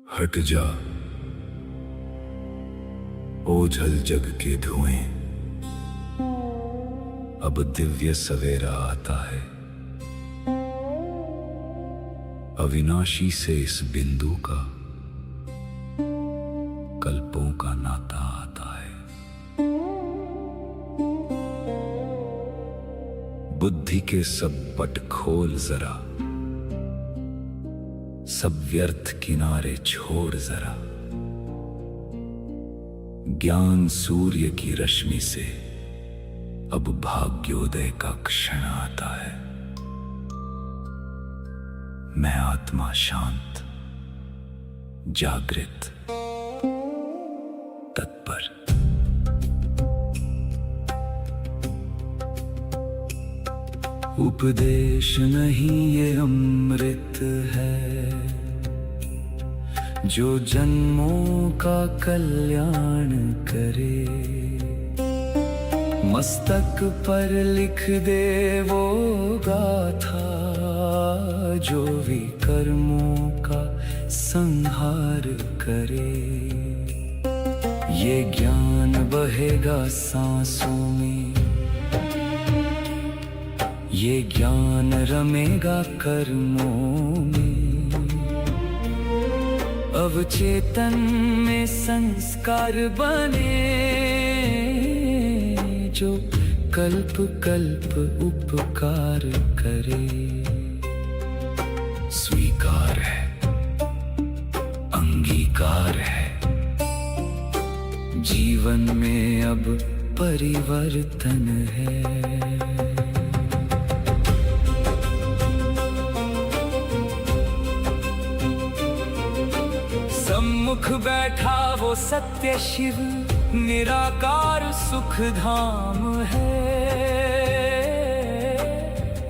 हट जा ओझल जग के धुएं, अब दिव्य सवेरा आता है। अविनाशी से इस बिंदु का कल्पों का नाता आता है। बुद्धि के सब पट खोल जरा, सब व्यर्थ किनारे छोड़ जरा। ज्ञान सूर्य की रश्मि से अब भाग्योदय का क्षण आता है। मैं आत्मा शांत, जागृत, तत्पर। उपदेश नहीं ये अमृत है, जो जन्मों का कल्याण करे। मस्तक पर लिख दे वो गाथा, जो विकर्मों का संहार करे। ये ज्ञान बहेगा सांसों में, ये ज्ञान रमेगा कर्मों में। अवचेतन में संस्कार बने, जो कल्प कल्प उपकार करे। स्वीकार है, अंगीकार है, जीवन में अब परिवर्तन है। सम्मुख बैठा वो सत्य शिव, निराकार सुख धाम है।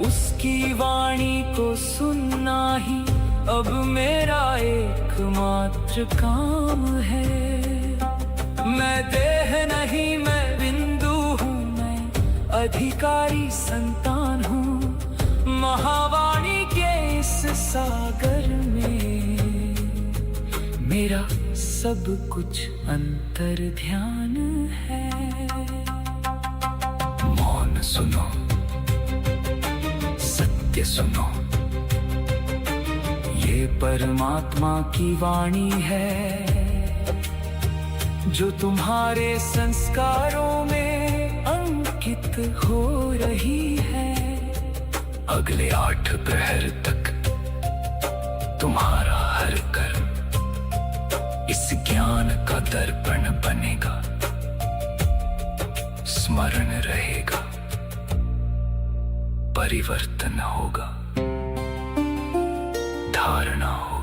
उसकी वाणी को सुनना ही अब मेरा एकमात्र काम है। मैं देह नहीं, मैं बिंदु हूँ, मैं अधिकारी संतान हूँ। महावाणी के इस सागर में मेरा सब कुछ अंतर ध्यान है। मौन सुनो, सत्य सुनो, ये परमात्मा की वाणी है, जो तुम्हारे संस्कारों में अंकित हो रही है। अगले 8 प्रहर तक तुम्हारा हर कर्म इस ज्ञान का दर्पण बनेगा, स्मरण रहेगा, परिवर्तन होगा, धारणा होगी।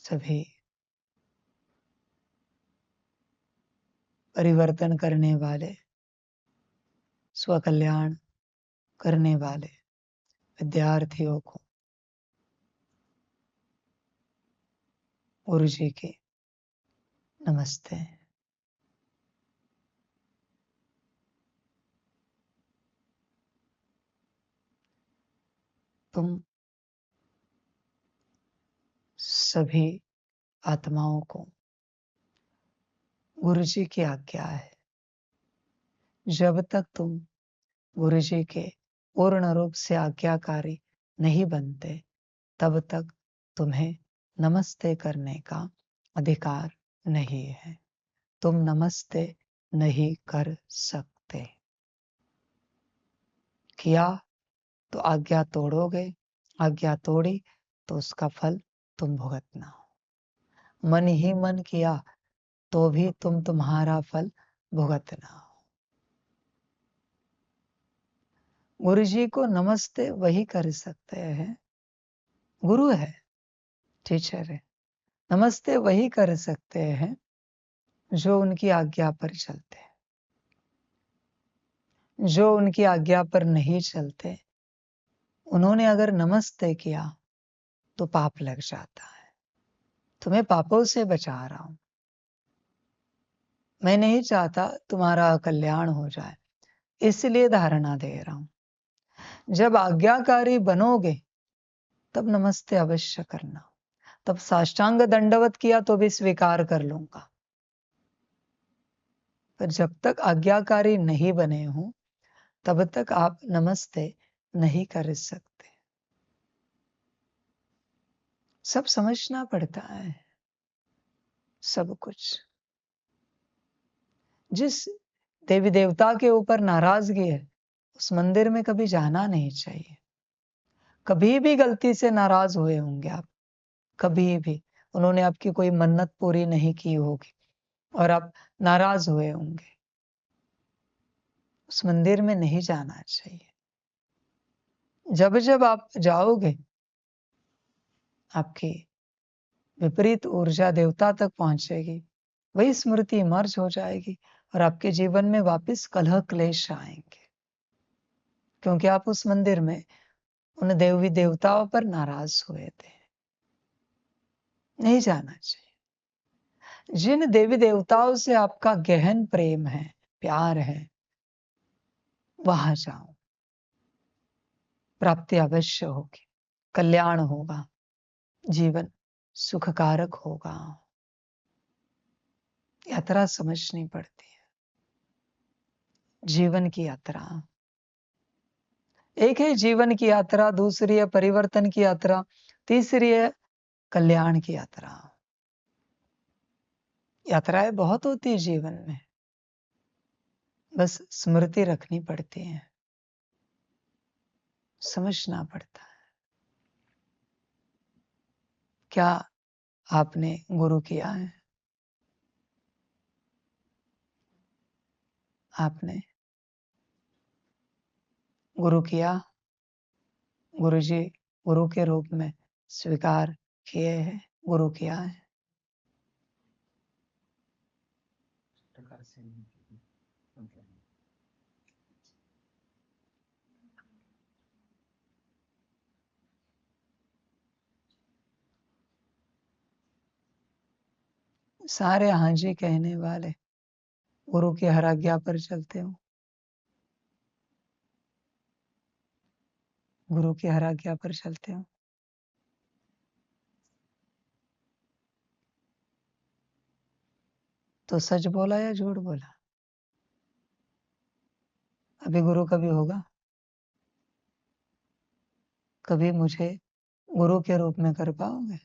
सभी परिवर्तन करने वाले, स्वकल्याण करने वाले विद्यार्थियों को गुरु जी के नमस्ते। तुम सभी आत्माओं को गुरु जी की आज्ञा है, जब तक तुम गुरु जी के पूर्ण रूप से आज्ञाकारी नहीं बनते, तब तक तुम्हें नमस्ते करने का अधिकार नहीं है। तुम नमस्ते नहीं कर सकते। किया तो आज्ञा तोड़ोगे, आज्ञा तोड़ी तो उसका फल तुम भुगतना। मन ही मन किया तो भी तुम तुम्हारा फल भुगतना। गुरु जी को नमस्ते वही कर सकते हैं, गुरु है, टीचर है। नमस्ते वही कर सकते हैं जो उनकी आज्ञा पर चलते हैं। जो उनकी आज्ञा पर नहीं चलते, उन्होंने अगर नमस्ते किया तो पाप लग जाता है। तुम्हें पापों से बचा रहा हूं, मैं नहीं चाहता तुम्हारा कल्याण हो जाए, इसलिए धारणा दे रहा हूं। जब आज्ञाकारी बनोगे तब नमस्ते अवश्य करना। तब साष्टांग दंडवत किया तो भी स्वीकार कर लूंगा। पर जब तक आज्ञाकारी नहीं बने हो तब तक आप नमस्ते नहीं कर सकते। सब समझना पड़ता है, सब कुछ। जिस देवी देवता के ऊपर नाराजगी है उस मंदिर में कभी जाना नहीं चाहिए। कभी भी गलती से नाराज हुए होंगे आप, कभी भी उन्होंने आपकी कोई मन्नत पूरी नहीं की होगी और आप नाराज हुए होंगे, उस मंदिर में नहीं जाना चाहिए। जब जब आप जाओगे आपकी विपरीत ऊर्जा देवता तक पहुंचेगी, वही स्मृति मर्ज हो जाएगी और आपके जीवन में वापस कलह क्लेश आएंगे, क्योंकि आप उस मंदिर में उन देवी देवताओं पर नाराज हुए थे। नहीं जाना चाहिए। जिन देवी देवताओं से आपका गहन प्रेम है, प्यार है, वहां जाओ, प्राप्ति अवश्य होगी, कल्याण होगा, जीवन सुखकारक होगा। यात्रा समझनी पड़ती है, जीवन की यात्रा। एक है जीवन की यात्रा, दूसरी है परिवर्तन की यात्रा, तीसरी है कल्याण की यात्रा। यात्राएं बहुत होती है जीवन में, बस स्मृति रखनी पड़ती है, समझना पड़ता है। क्या आपने गुरु किया है? आपने गुरु किया? गुरु जी गुरु के रूप में स्वीकार किए हैं, गुरु किया है? सारे हाँ जी कहने वाले गुरु की हर आज्ञा पर चलते हो, गुरु की हर आज्ञा पर चलते हो। तो सच बोला या झूठ बोला? अभी गुरु कभी होगा? कभी मुझे गुरु के रूप में कर पाओगे?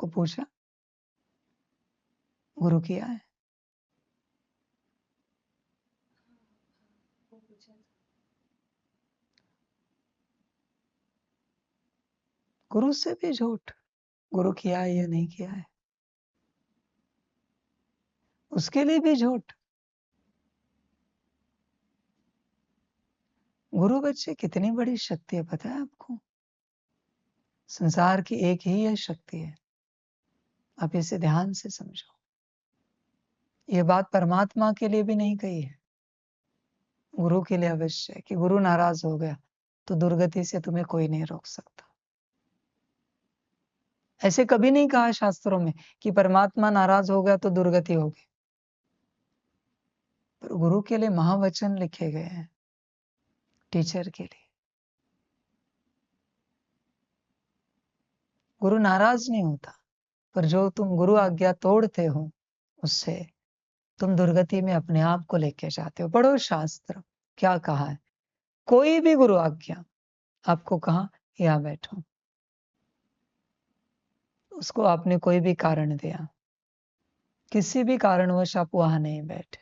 को पूछा, गुरु किया है? गुरु से भी झूठ, गुरु किया है या नहीं किया है, उसके लिए भी झूठ। गुरु बच्चे कितनी बड़ी शक्ति है पता है आपको? संसार की एक ही यह शक्ति है, आप इसे ध्यान से समझो। ये बात परमात्मा के लिए भी नहीं कही है, गुरु के लिए अवश्य है कि गुरु नाराज हो गया तो दुर्गति से तुम्हें कोई नहीं रोक सकता। ऐसे कभी नहीं कहा शास्त्रों में कि परमात्मा नाराज हो गया तो दुर्गति होगी, पर गुरु के लिए महावचन लिखे गए हैं, टीचर के लिए। गुरु नाराज नहीं होता, पर जो तुम गुरु आज्ञा तोड़ते हो उससे तुम दुर्गति में अपने आप को लेके जाते हो। पढ़ो शास्त्र, क्या कहा है? कोई भी गुरु आज्ञा आपको कहा, यहाँ बैठो, उसको आपने कोई भी कारण दिया, किसी भी कारणवश आप वहां नहीं बैठे,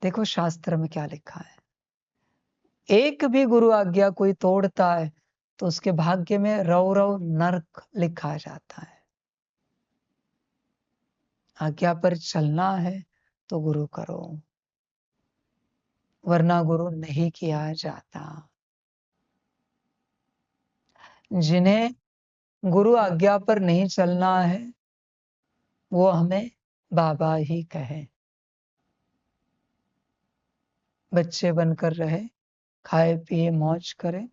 देखो शास्त्र में क्या लिखा है, एक भी गुरु आज्ञा कोई तोड़ता है तो उसके भाग्य में रव रव नरक लिखा जाता है। आज्ञा पर चलना है तो गुरु करो, वरना गुरु नहीं किया जाता। जिन्हें गुरु आज्ञा पर नहीं चलना है वो हमें बाबा ही कहे। बच्चे बनकर रहे, खाए पिए मौज करे,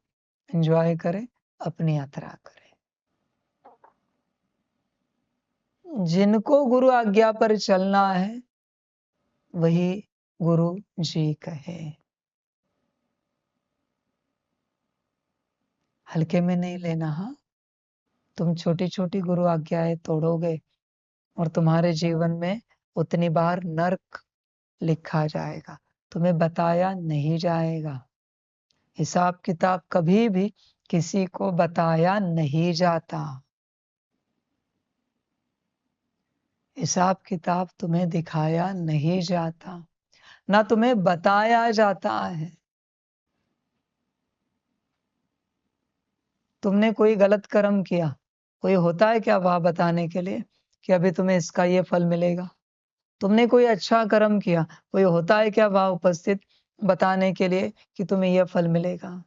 एंजॉय करे, अपनी यात्रा करे। जिनको गुरु आज्ञा पर चलना है वही गुरु जी कहे। हल्के में नहीं लेना। हाँ, तुम छोटी छोटी गुरु आज्ञाएं तोड़ोगे और तुम्हारे जीवन में उतनी बार नरक लिखा जाएगा, तुम्हें बताया नहीं जाएगा। हिसाब किताब कभी भी किसी को बताया नहीं जाता। हिसाब किताब तुम्हें दिखाया नहीं जाता, ना तुम्हें बताया जाता है। तुमने कोई गलत कर्म किया, कोई होता है क्या वहां बताने के लिए कि अभी तुम्हें इसका ये फल मिलेगा? तुमने कोई अच्छा कर्म किया, कोई होता है क्या वहां उपस्थित बताने के लिए कि तुम्हें यह फल मिलेगा?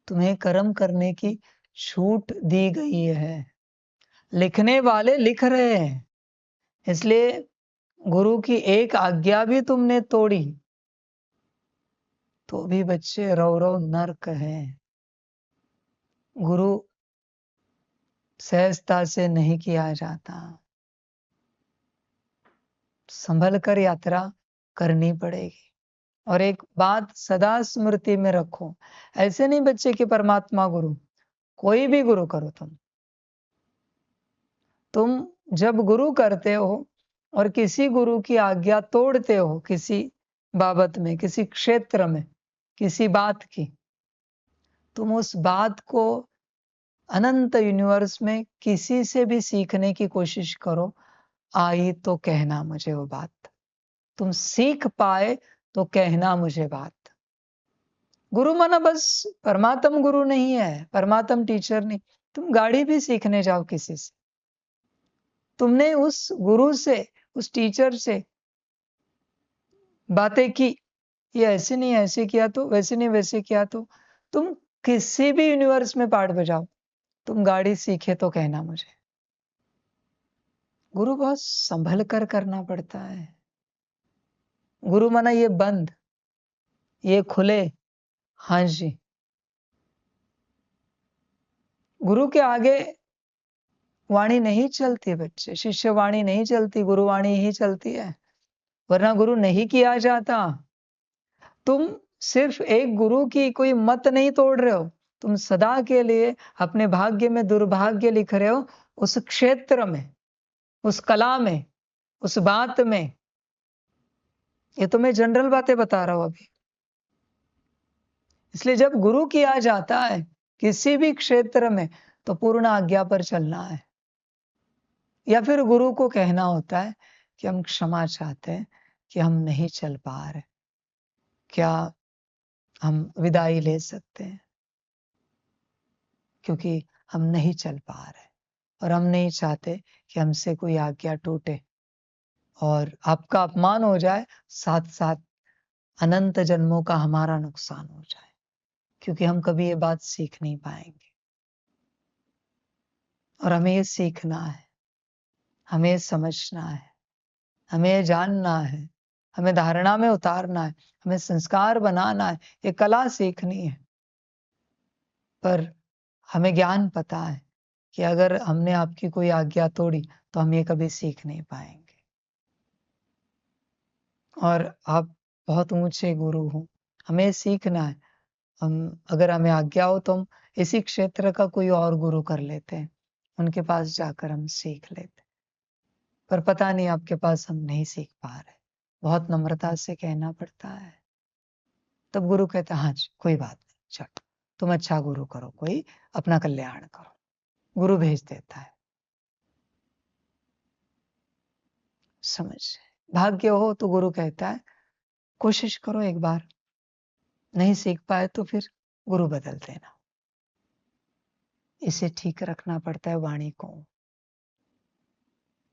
तुम्हें कर्म करने की छूट दी गई है, लिखने वाले लिख रहे हैं। इसलिए गुरु की एक आज्ञा भी तुमने तोड़ी तो भी बच्चे रव रव नर्क है। गुरु सहजता से नहीं किया जाता, संभल कर यात्रा करनी पड़ेगी। और एक बात सदा स्मृति में रखो, ऐसे नहीं बच्चे कि परमात्मा गुरु, कोई भी गुरु करो तुम जब गुरु करते हो और किसी गुरु की आज्ञा तोड़ते हो, किसी बाबत में, किसी क्षेत्र में, किसी बात की, तुम उस बात को अनंत यूनिवर्स में किसी से भी सीखने की कोशिश करो, आई तो कहना मुझे वो बात, तुम सीख पाए तो कहना मुझे बात। गुरु माना बस परमात्म गुरु नहीं है, परमात्म टीचर नहीं। तुम गाड़ी भी सीखने जाओ किसी से, तुमने उस गुरु से, उस टीचर से बातें की, ये ऐसे नहीं ऐसे किया तो, वैसे नहीं वैसे किया तो, तुम किसी भी यूनिवर्स में पार्ट बजाओ, तुम गाड़ी सीखे तो कहना मुझे। गुरु बहुत संभल कर करना पड़ता है। गुरु माना ये बंद, ये खुले, हाँ जी। गुरु के आगे वाणी नहीं चलती बच्चे, शिष्य वाणी नहीं चलती, गुरु वाणी ही चलती है, वरना गुरु नहीं किया जाता। तुम सिर्फ एक गुरु की कोई मत नहीं तोड़ रहे हो, तुम सदा के लिए अपने भाग्य में दुर्भाग्य लिख रहे हो, उस क्षेत्र में, उस कला में, उस बात में। ये तो मैं जनरल बातें बता रहा हूं अभी। इसलिए जब गुरु किया जाता है किसी भी क्षेत्र में तो पूर्ण आज्ञा पर चलना है, या फिर गुरु को कहना होता है कि हम क्षमा चाहते हैं कि हम नहीं चल पा रहे, क्या हम विदाई ले सकते हैं, क्योंकि हम नहीं चल पा रहे और हम नहीं चाहते कि हमसे कोई आज्ञा टूटे और आपका अपमान हो जाए, साथ साथ अनंत जन्मों का हमारा नुकसान हो जाए, क्योंकि हम कभी ये बात सीख नहीं पाएंगे। और हमें ये सीखना है, हमें ये समझना है, हमें ये जानना है, हमें धारणा में उतारना है, हमें संस्कार बनाना है, ये कला सीखनी है। पर हमें ज्ञान पता है कि अगर हमने आपकी कोई आज्ञा तोड़ी तो हम ये कभी सीख नहीं पाएंगे। और आप बहुत ऊंचे गुरु हो, हमें सीखना है। हम अगर हमें आज्ञा हो तो हम इसी क्षेत्र का कोई और गुरु कर लेते हैं, उनके पास जाकर हम सीख लेते, पर पता नहीं आपके पास हम नहीं सीख पा रहे, बहुत नम्रता से कहना पड़ता है। तब गुरु कहता है हाँ जी कोई बात नहीं, चलो तुम अच्छा गुरु करो, कोई अपना कल्याण करो, गुरु भेज देता है। समझ। भाग्य हो तो गुरु कहता है कोशिश करो एक बार, नहीं सीख पाए तो फिर गुरु बदल देना। इसे ठीक रखना पड़ता है वाणी को।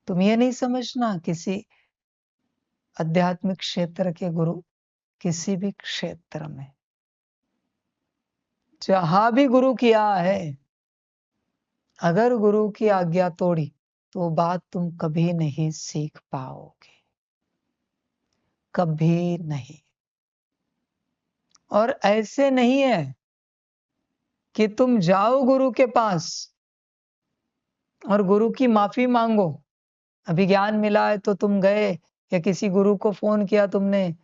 तुम ये नहीं समझना किसी आध्यात्मिक क्षेत्र के गुरु, किसी भी क्षेत्र में जहां भी गुरु किया है, अगर गुरु की आज्ञा तोड़ी तो बात तुम कभी नहीं सीख पाओगे, कभी नहीं। और ऐसे नहीं है कि तुम जाओ गुरु के पास और गुरु की माफी मांगो। अभी ज्ञान मिला है तो तुम गए, या किसी गुरु को फोन किया तुमने,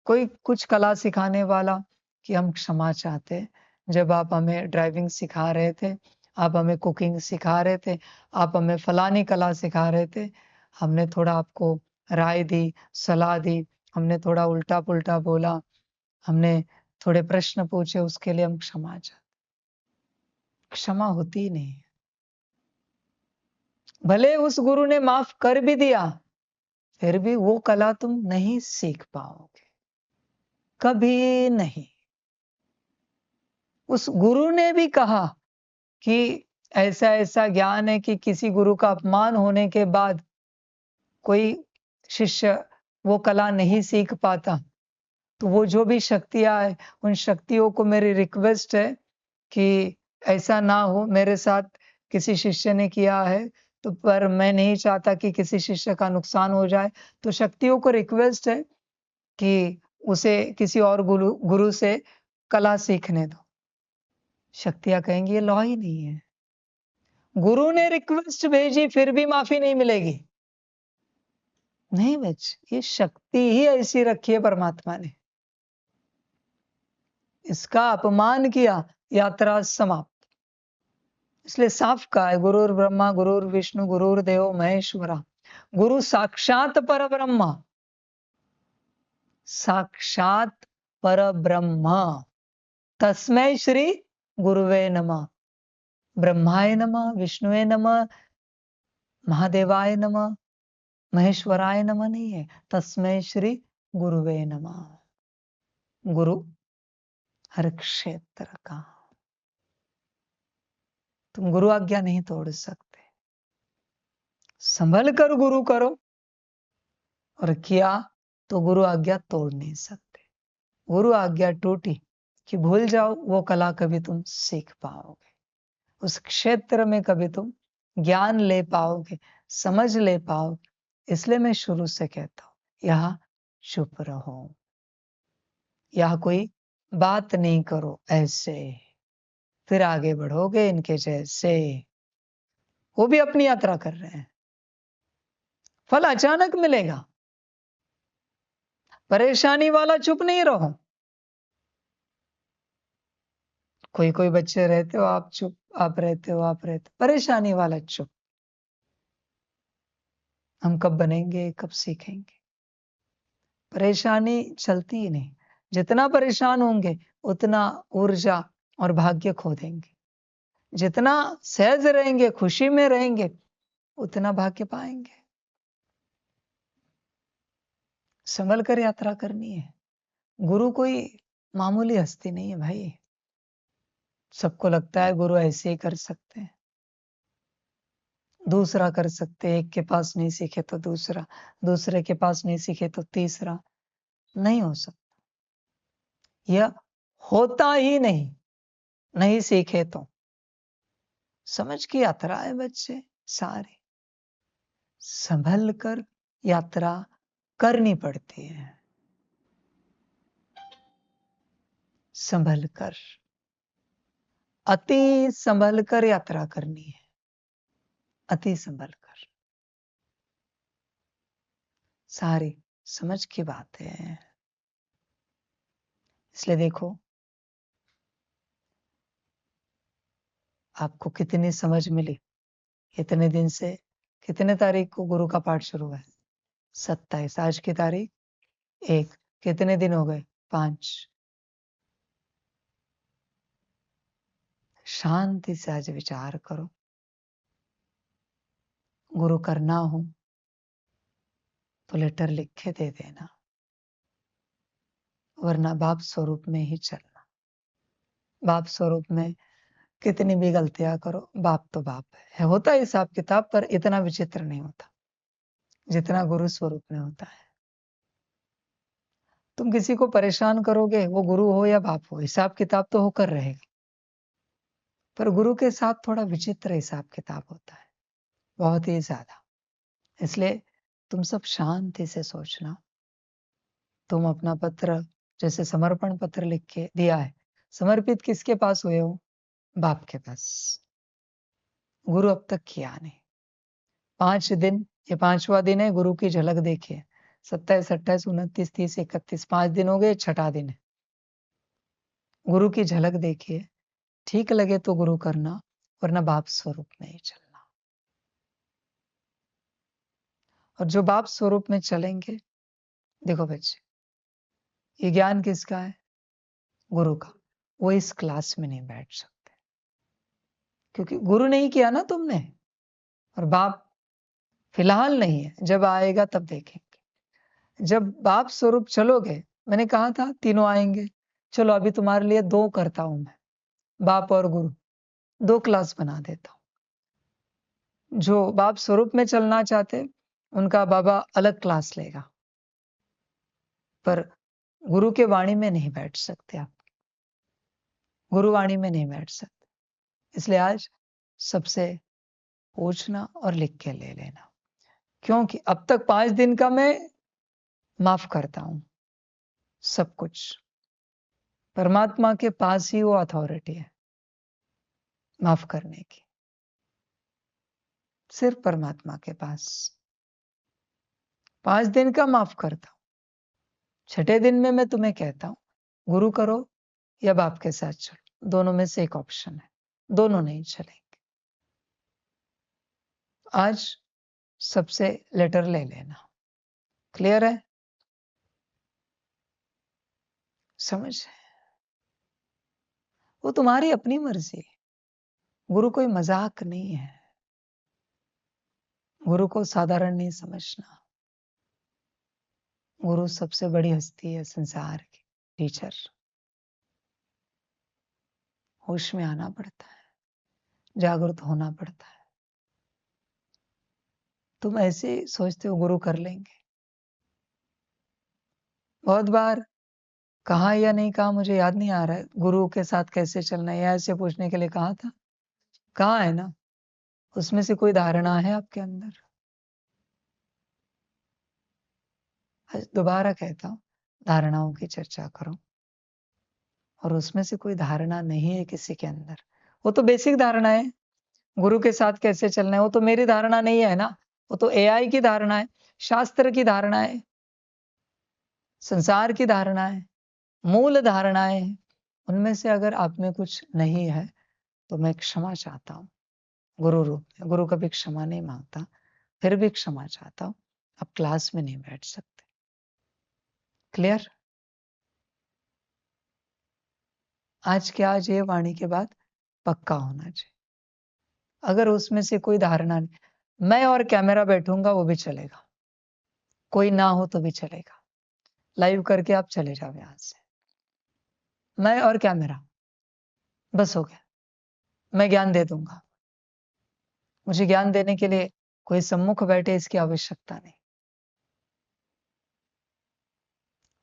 कोई कुछ कला सिखाने वाला, कि हम क्षमा चाहते हैं, जब आप हमें ड्राइविंग सिखा रहे थे, आप हमें कुकिंग सिखा रहे थे, आप हमें फलानी कला सिखा रहे थे, हमने थोड़ा आपको राय दी, सलाह दी, हमने थोड़ा उल्टा पुल्टा बोला, हमने थोड़े प्रश्न पूछे, उसके लिए हम क्षमा चाहते। क्षमा होती ही नहीं। भले उस गुरु ने माफ कर भी दिया, फिर भी वो कला तुम नहीं सीख पाओगे, कभी नहीं। उस गुरु ने भी कहा कि ऐसा ऐसा ज्ञान है कि किसी गुरु का अपमान होने के बाद कोई शिष्य वो कला नहीं सीख पाता। तो वो जो भी शक्तियां है, उन शक्तियों को मेरी रिक्वेस्ट है कि ऐसा ना हो। मेरे साथ किसी शिष्य ने किया है तो, पर मैं नहीं चाहता कि किसी शिष्य का नुकसान हो जाए, तो शक्तियों को रिक्वेस्ट है कि उसे किसी और गुरु से कला सीखने दो। शक्तियां कहेंगी ये लॉ ही नहीं है। गुरु ने रिक्वेस्ट भेजी फिर भी माफी नहीं मिलेगी। नहीं बच, ये शक्ति ही ऐसी रखी है परमात्मा ने। इसका अपमान किया, यात्रा समाप्त। इसलिए साफ कहा है, गुरुर ब्रह्मा गुरुर विष्णु गुरुर देव महेश्वरा, गुरु साक्षात पर ब्रह्म। साक्षात पर ब्रह्म, तस्मै श्री गुरुवे नमः। ब्रह्माय नमः, विष्णुवे नमः, महादेवाय नमः, महेश्वराय नमः नहीं है, तस्मै श्री गुरुवे नमः। गुरु हर क्षेत्र का। तुम गुरु आज्ञा नहीं तोड़ सकते। संभल कर गुरु करो, और किया तो गुरु आज्ञा तोड़ नहीं सकते। गुरु आज्ञा टूटी कि भूल जाओ, वो कला कभी तुम सीख पाओगे, उस क्षेत्र में कभी तुम ज्ञान ले पाओगे, समझ ले पाओगे। इसलिए मैं शुरू से कहता हूं, यहां चुप रहो, यहां कोई बात नहीं करो ऐसे, फिर आगे बढ़ोगे इनके जैसे। वो भी अपनी यात्रा कर रहे हैं, फल अचानक मिलेगा। परेशानी वाला चुप नहीं रहो। कोई कोई बच्चे रहते हो आप चुप, आप रहते हो आप रहते, परेशानी वाला चुप। हम कब बनेंगे, कब सीखेंगे? परेशानी चलती ही नहीं। जितना परेशान होंगे उतना ऊर्जा और भाग्य खो देंगे। जितना सहज रहेंगे, खुशी में रहेंगे, उतना भाग्य पाएंगे। संभल कर यात्रा करनी है। गुरु कोई मामूली हस्ती नहीं है भाई। सबको लगता है गुरु ऐसे ही कर सकते हैं, दूसरा कर सकते हैं। एक के पास नहीं सीखे तो दूसरा, दूसरे के पास नहीं सीखे तो तीसरा। नहीं हो सकता, यह होता ही नहीं, नहीं सीखे तो। समझ की यात्रा है बच्चे सारे, संभल कर यात्रा करनी पड़ती है। संभल कर, अति संभल कर यात्रा करनी है, अति संभल कर। सारी समझ की बात है। इसलिए देखो, आपको कितनी समझ मिली इतने दिन से। कितने तारीख को गुरु का पाठ शुरू हुआ है? 27। आज की तारीख 1। कितने दिन हो गए? 5। शांति से आज विचार करो। गुरु करना हो तो लेटर लिख के दे देना, वरना बाप स्वरूप में ही चलना। बाप स्वरूप में कितनी भी गलतियां करो, बाप तो बाप है। होता है हिसाब किताब, पर इतना विचित्र नहीं होता जितना गुरु स्वरूप में होता है। तुम किसी को परेशान करोगे, वो गुरु हो या बाप हो, हिसाब किताब तो होकर रहेगा। पर गुरु के साथ थोड़ा विचित्र हिसाब किताब होता है, बहुत ही ज्यादा। इसलिए तुम सब शांति से सोचना। तुम अपना पत्र, जैसे समर्पण पत्र लिख के दिया है, समर्पित किसके पास हुए हो? बाप के पास। गुरु अब तक किया नहीं। 5 दिन, ये 5वां दिन है, गुरु की झलक देखिए। 27, 28, 29, 30, 31, 5 दिन हो गए, 6ठा दिन है। गुरु की झलक देखिए, ठीक लगे तो गुरु करना, वरना बाप स्वरूप में ही चलना। और जो बाप स्वरूप में चलेंगे, देखो बच्चे, ये ज्ञान किसका है? गुरु का। वो इस क्लास में नहीं बैठ सकते, क्योंकि गुरु नहीं किया ना तुमने, और बाप फिलहाल नहीं है, जब आएगा तब देखेंगे। जब बाप स्वरूप चलोगे, मैंने कहा था तीनों आएंगे। चलो अभी तुम्हारे लिए 2 करता हूं मैं, बाप और गुरु, 2 क्लास बना देता हूं। जो बाप स्वरूप में चलना चाहते, उनका बाबा अलग क्लास लेगा, पर गुरु के वाणी में नहीं बैठ सकते आप। गुरुवाणी में नहीं बैठ सकते। इसलिए आज सबसे पूछना और लिख के ले लेना, क्योंकि अब तक 5 दिन का मैं माफ करता हूं सब कुछ। परमात्मा के पास ही वो अथॉरिटी है माफ करने की, सिर्फ परमात्मा के पास। 5 दिन का माफ करता हूं। 6ठे दिन में मैं तुम्हें कहता हूं, गुरु करो या बाप के साथ चलो, दोनों में से एक ऑप्शन है, दोनों नहीं चलेंगे। आज सबसे लेटर ले लेना। क्लियर है? समझ? वो तुम्हारी अपनी मर्जी है। गुरु कोई मजाक नहीं है। गुरु को साधारण नहीं समझना। गुरु सबसे बड़ी हस्ती है संसार की, टीचर। होश में आना पड़ता है, जागरूक होना पड़ता है। तुम ऐसे सोचते हो गुरु कर लेंगे। बहुत बार कहा या नहीं कहा मुझे याद नहीं आ रहा है, गुरु के साथ कैसे चलना है या ऐसे पूछने के लिए कहा था। कहा है ना? उसमें से कोई धारणा है आपके अंदर? आज दोबारा कहता हूं, धारणाओं की चर्चा करो। और उसमें से कोई धारणा नहीं है किसी के अंदर, वो तो बेसिक धारणा है। गुरु के साथ कैसे चलना है, वो तो मेरी धारणा नहीं है ना, वो तो एआई की धारणा है, शास्त्र की धारणा है, संसार की धारणा है, मूल धारणाएं हैं। उनमें से अगर आप में कुछ नहीं है तो मैं क्षमा चाहता हूं गुरु रूप में। गुरु कभी क्षमा नहीं मांगता, फिर भी क्षमा चाहता हूं। आप क्लास में नहीं बैठ सकते। क्लियर? आज के आज ये वाणी के बाद पक्का होना चाहिए। अगर उसमें से कोई धारणा नहीं, मैं और कैमरा बैठूंगा वो भी चलेगा, कोई ना हो तो भी चलेगा, लाइव करके आप चले जाओ यहां से। मैं और कैमरा, बस हो गया। मैं ज्ञान दे दूंगा। मुझे ज्ञान देने के लिए कोई सम्मुख बैठे इसकी आवश्यकता नहीं।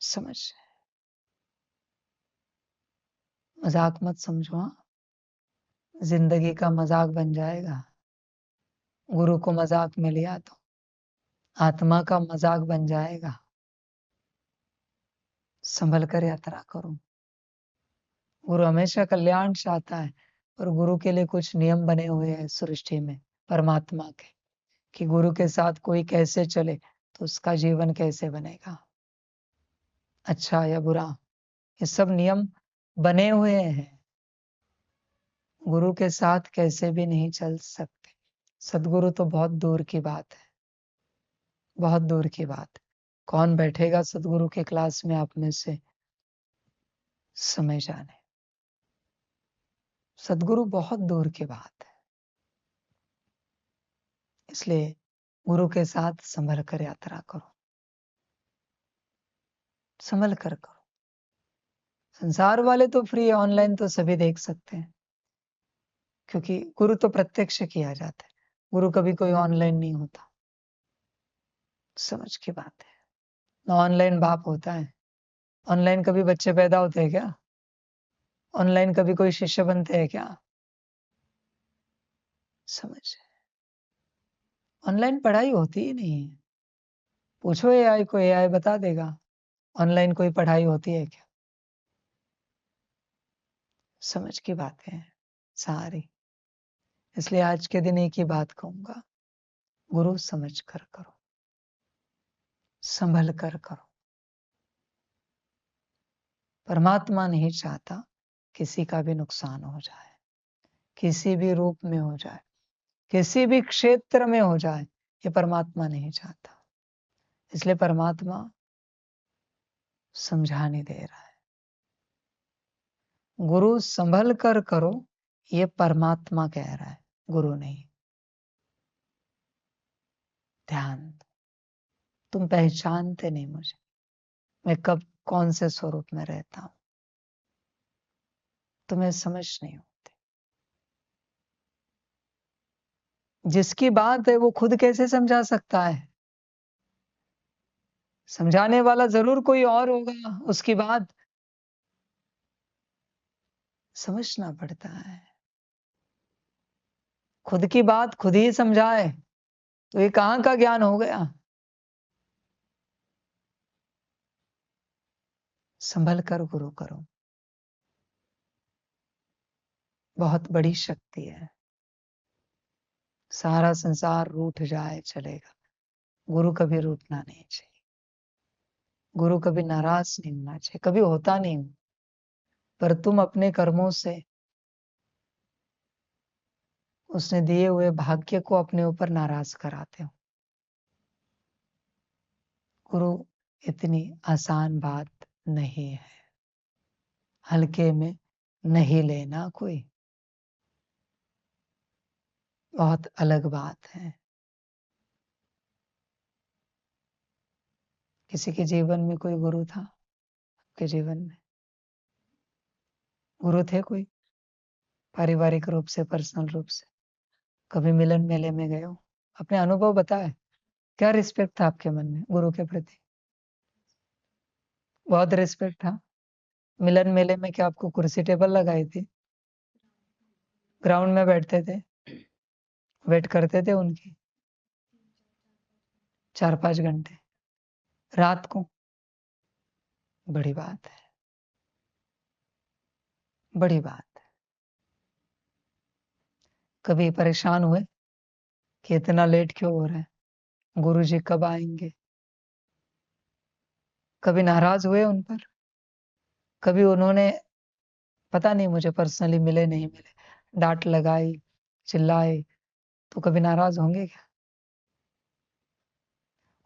समझ? मजाक मत समझो। हाँ, जिंदगी का मजाक बन जाएगा। गुरु को मजाक में लिया तो आत्मा का मजाक बन जाएगा। संभल कर यात्रा करो। गुरु हमेशा कल्याण चाहता है, और गुरु के लिए कुछ नियम बने हुए हैं सृष्टि में परमात्मा के, कि गुरु के साथ कोई कैसे चले तो उसका जीवन कैसे बनेगा, अच्छा या बुरा। ये सब नियम बने हुए हैं। गुरु के साथ कैसे भी नहीं चल सकते। सदगुरु तो बहुत दूर की बात है, बहुत दूर की बात। कौन बैठेगा सदगुरु के क्लास में आप में से? समय जाने। सदगुरु बहुत दूर की बात है। इसलिए गुरु के साथ संभल कर यात्रा करो। संभल कर करो। संसार वाले तो फ्री है, ऑनलाइन तो सभी देख सकते हैं, क्योंकि गुरु तो प्रत्यक्ष किया जाता है, गुरु कभी कोई ऑनलाइन नहीं होता। समझ की बात है ना। ऑनलाइन बाप होता है, ऑनलाइन कभी बच्चे पैदा होते हैं क्या? ऑनलाइन कभी कोई शिष्य बनते हैं क्या? समझ, ऑनलाइन पढ़ाई होती ही नहीं है। पूछो एआई को, एआई बता देगा ऑनलाइन कोई पढ़ाई होती है क्या। समझ की बातें हैं सारी। इसलिए आज के दिन एक ही बात कहूंगा, गुरु समझ कर करो, संभल कर करो। परमात्मा नहीं चाहता किसी का भी नुकसान हो जाए, किसी भी रूप में हो जाए, किसी भी क्षेत्र में हो जाए, ये परमात्मा नहीं चाहता। इसलिए परमात्मा समझाने दे रहा है, गुरु संभल कर करो, ये परमात्मा कह रहा है, गुरु नहीं। ध्यान दो, तुम पहचानते नहीं मुझे, मैं कब कौन से स्वरूप में रहता हूं, तुम्हें समझ नहीं होती। जिसकी बात है वो खुद कैसे समझा सकता है? समझाने वाला जरूर कोई और होगा, उसकी बात समझना पड़ता है। खुद की बात खुद ही समझाए तो ये कहां का ज्ञान हो गया? संभल कर गुरु करो, बहुत बड़ी शक्ति है। सारा संसार रूठ जाए चलेगा, गुरु कभी रूठना नहीं चाहिए, गुरु कभी नाराज नहीं होना चाहिए, कभी होता नहीं हूं, पर तुम अपने कर्मों से उसने दिए हुए भाग्य को अपने ऊपर नाराज कराते हो। गुरु इतनी आसान बात नहीं है, हल्के में नहीं लेना कोई, बहुत अलग बात है। किसी के जीवन में कोई गुरु था? आपके जीवन में गुरु थे कोई? पारिवारिक रूप से, पर्सनल रूप से कभी मिलन मेले में गए हो? अपने अनुभव बताए, क्या रिस्पेक्ट था आपके मन में गुरु के प्रति? बहुत रिस्पेक्ट था। मिलन मेले में क्या आपको कुर्सी टेबल लगाई थी? ग्राउंड में बैठते थे, वेट करते थे उनकी 4-5 घंटे रात को? बड़ी बात है, बड़ी बात है। कभी परेशान हुए कि इतना लेट क्यों हो रहा है, गुरुजी कब आएंगे? कभी नाराज हुए उन पर? कभी उन्होंने, पता नहीं मुझे पर्सनली मिले नहीं मिले, डांट लगाई, चिल्लाए, तो कभी नाराज होंगे क्या?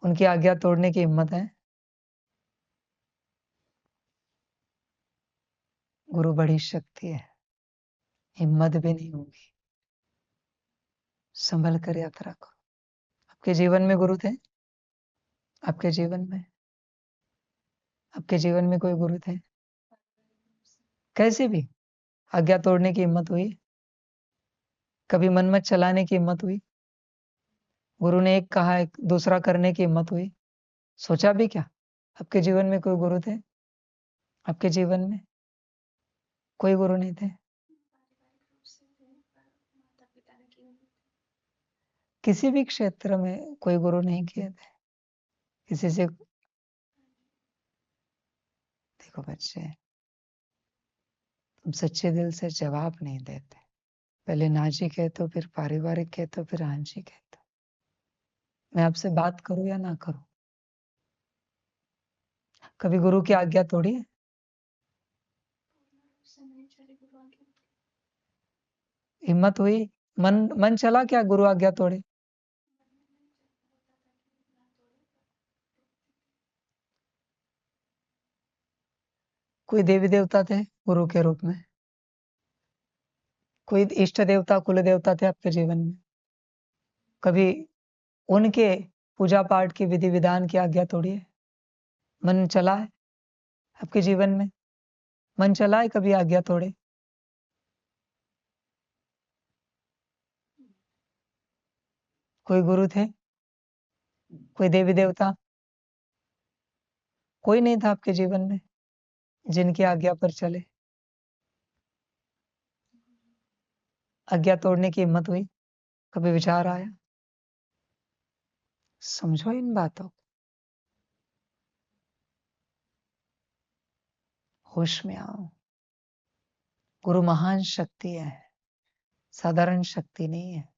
उनकी आज्ञा तोड़ने की हिम्मत है? गुरु बड़ी शक्ति है, हिम्मत भी नहीं होगी। संभल कर यात्रा करो। आपके जीवन में गुरु थे? आपके जीवन में, आपके जीवन में कोई गुरु थे? कैसे भी आज्ञा तोड़ने की हिम्मत हुई? कभी मन मत चलाने की हिम्मत हुई? गुरु ने एक कहा एक दूसरा करने की हिम्मत हुई? सोचा भी क्या? आपके जीवन में कोई गुरु थे? आपके जीवन में कोई गुरु नहीं थे? किसी भी क्षेत्र में कोई गुरु नहीं किए थे? किसी से? देखो बच्चे, तुम सच्चे दिल से जवाब नहीं देते, पहले ना जी कहते हो, फिर पारिवारिक कहते हो, फिर हाँ जी कहते हो। मैं आपसे बात करूं या ना करूं? कभी गुरु की आज्ञा तोड़ी है? हिम्मत हुई? मन चला क्या गुरु आज्ञा तोड़े? कोई देवी देवता थे गुरु के रूप में? कोई इष्ट देवता कुल देवता थे आपके जीवन में? कभी उनके पूजा पाठ की विधि विधान की आज्ञा तोड़ी है? मन चला है? आपके जीवन में मन चला है कभी आज्ञा तोड़े? कोई गुरु थे? कोई देवी देवता? कोई नहीं था आपके जीवन में जिनकी आज्ञा पर चले? आज्ञा तोड़ने की हिम्मत हुई? कभी विचार आया? समझो इन बातों को, होश में आओ। गुरु महान शक्ति है, साधारण शक्ति नहीं है।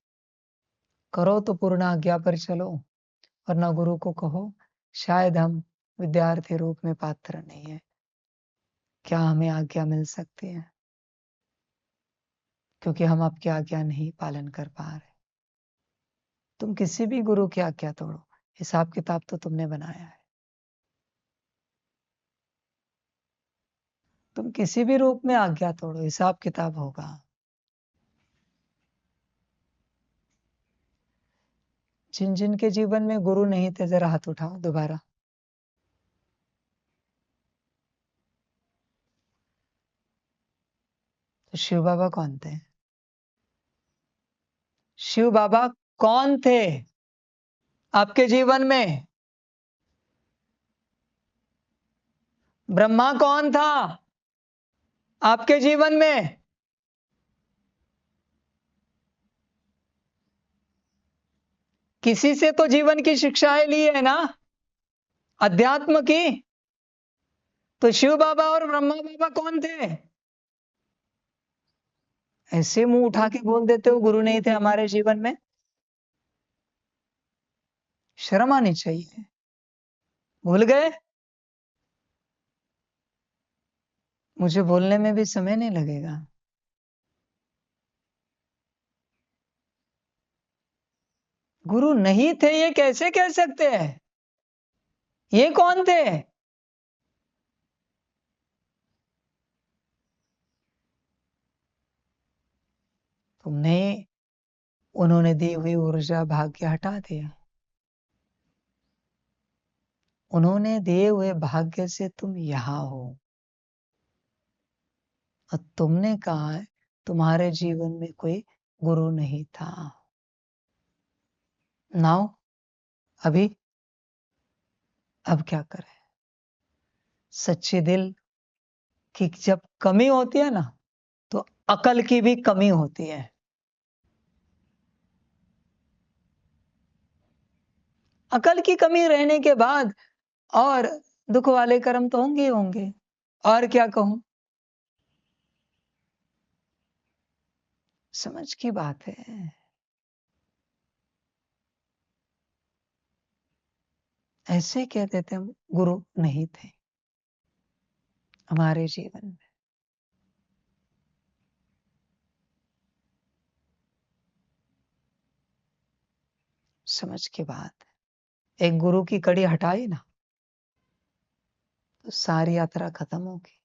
करो तो पूर्ण आज्ञा पर चलो, वरना गुरु को कहो शायद हम विद्यार्थी रूप में पात्र नहीं है, क्या हमें आज्ञा मिल सकती है? क्योंकि हम आपकी आज्ञा नहीं पालन कर पा रहे। तुम किसी भी गुरु की आज्ञा तोड़ो, हिसाब किताब तो तुमने बनाया है। तुम किसी भी रूप में आज्ञा तोड़ो, हिसाब किताब होगा। जिन जिन के जीवन में गुरु नहीं थे, जरा हाथ उठाओ दोबारा। तो शिव बाबा कौन थे? शिव बाबा कौन थे आपके जीवन में? ब्रह्मा कौन था आपके जीवन में? किसी से तो जीवन की शिक्षाएं ली है ना, अध्यात्म की। तो शिव बाबा और ब्रह्मा बाबा कौन थे? ऐसे मुंह उठा के बोल देते हो गुरु नहीं थे हमारे जीवन में। शर्म आनी चाहिए। भूल गए? मुझे बोलने में भी समय नहीं लगेगा। गुरु नहीं थे ये कैसे कह सकते हैं? ये कौन थे? तुमने उन्होंने दी हुई ऊर्जा भाग्य हटा दिया। उन्होंने दिए हुए भाग्य से तुम यहां हो, और तुमने कहा है तुम्हारे जीवन में कोई गुरु नहीं था। नाउ अभी अब क्या करें? सच्चे दिल की जब कमी होती है ना, तो अकल की भी कमी होती है। अकल की कमी रहने के बाद और दुख वाले कर्म तो होंगे ही होंगे। और क्या कहूं? समझ की बात है। ऐसे कह देते हम गुरु नहीं थे हमारे जीवन में। समझ की बात है। एक गुरु की कड़ी हटाई ना, तो सारी यात्रा खत्म होगी।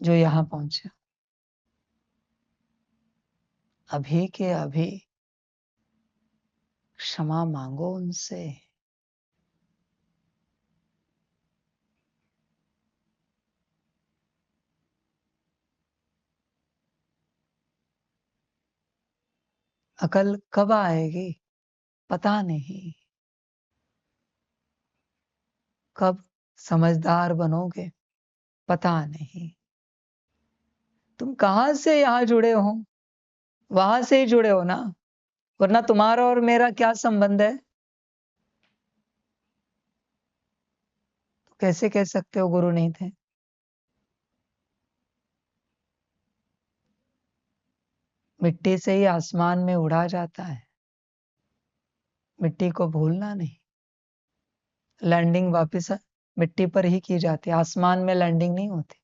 जो यहां पहुंचे अभी के अभी क्षमा मांगो उनसे। अकल कब आएगी पता नहीं, कब समझदार बनोगे पता नहीं। तुम कहां से यहां जुड़े हो? वहां से ही जुड़े हो ना, वरना तुम्हारा और मेरा क्या संबंध है? तो कैसे कह सकते हो गुरु नहीं थे? मिट्टी से ही आसमान में उड़ा जाता है, मिट्टी को भूलना नहीं। लैंडिंग वापस मिट्टी पर ही की जाती है, आसमान में लैंडिंग नहीं होती।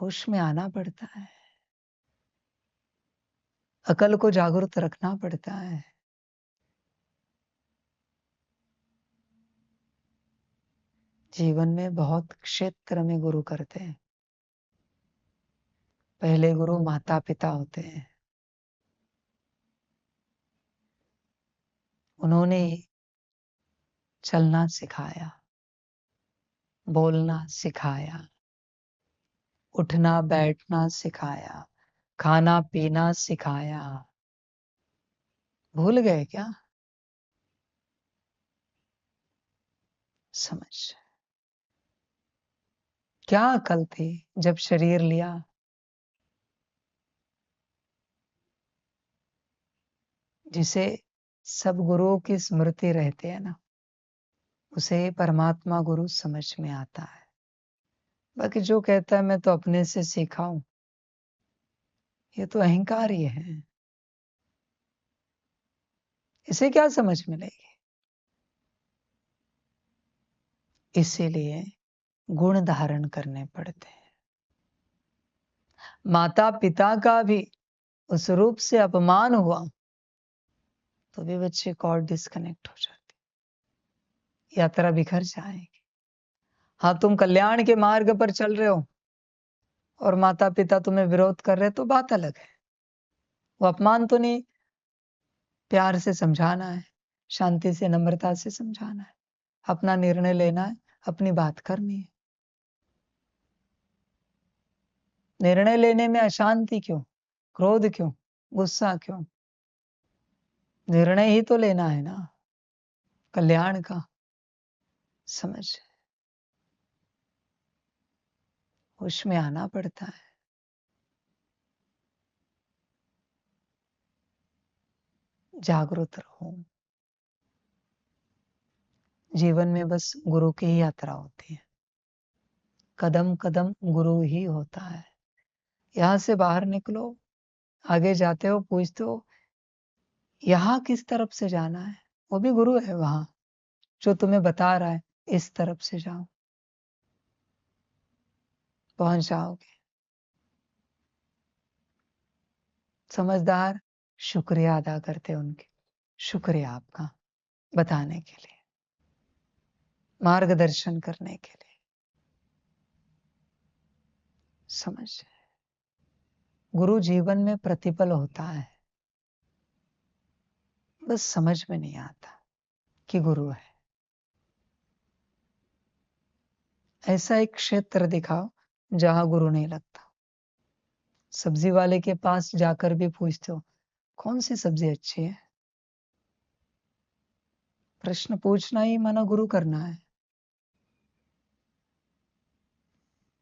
होश में आना पड़ता है, अकल को जागरूक रखना पड़ता है। जीवन में बहुत क्षेत्र में गुरु करते हैं। पहले गुरु माता पिता होते हैं। उन्होंने चलना सिखाया, बोलना सिखाया, उठना बैठना सिखाया, खाना पीना सिखाया। भूल गए क्या? समझ, क्या अकल थी जब शरीर लिया? जिसे सब गुरुओं की स्मृति रहती है ना, उसे परमात्मा गुरु समझ में आता है। बाकी जो कहता है मैं तो अपने से सीखा हूं, ये तो अहंकार ही है। इसे क्या समझ मिलेगी? इसीलिए गुण धारण करने पड़ते हैं। माता पिता का भी उस रूप से अपमान हुआ तो भी बच्चे कॉर्ड डिस्कनेक्ट हो जाते, यात्रा बिखर जाएगी। हाँ, तुम कल्याण के मार्ग पर चल रहे हो और माता पिता तुम्हें विरोध कर रहे तो बात अलग है। वो अपमान तो नहीं, प्यार से समझाना है, शांति से नम्रता से समझाना है, अपना निर्णय लेना है, अपनी बात करनी है। निर्णय लेने में अशांति क्यों, क्रोध क्यों, गुस्सा क्यों? निर्णय ही तो लेना है ना कल्याण का। समझ, होश में आना पड़ता है। जागरूक रहो। जीवन में बस गुरु की ही यात्रा होती है, कदम कदम गुरु ही होता है। यहां से बाहर निकलो, आगे जाते हो पूछते हो यहाँ किस तरफ से जाना है, वो भी गुरु है वहां जो तुम्हें बता रहा है इस तरफ से जाओ, पहुंच जाओगे। समझदार शुक्रिया अदा करते उनके, शुक्रिया आपका बताने के लिए, मार्गदर्शन करने के लिए। समझ, गुरु जीवन में प्रतिपल होता है, बस समझ में नहीं आता कि गुरु है। ऐसा एक क्षेत्र दिखाओ जहां गुरु नहीं लगता। सब्जी वाले के पास जाकर भी पूछते हो कौन सी सब्जी अच्छी है? प्रश्न पूछना ही माना गुरु करना है।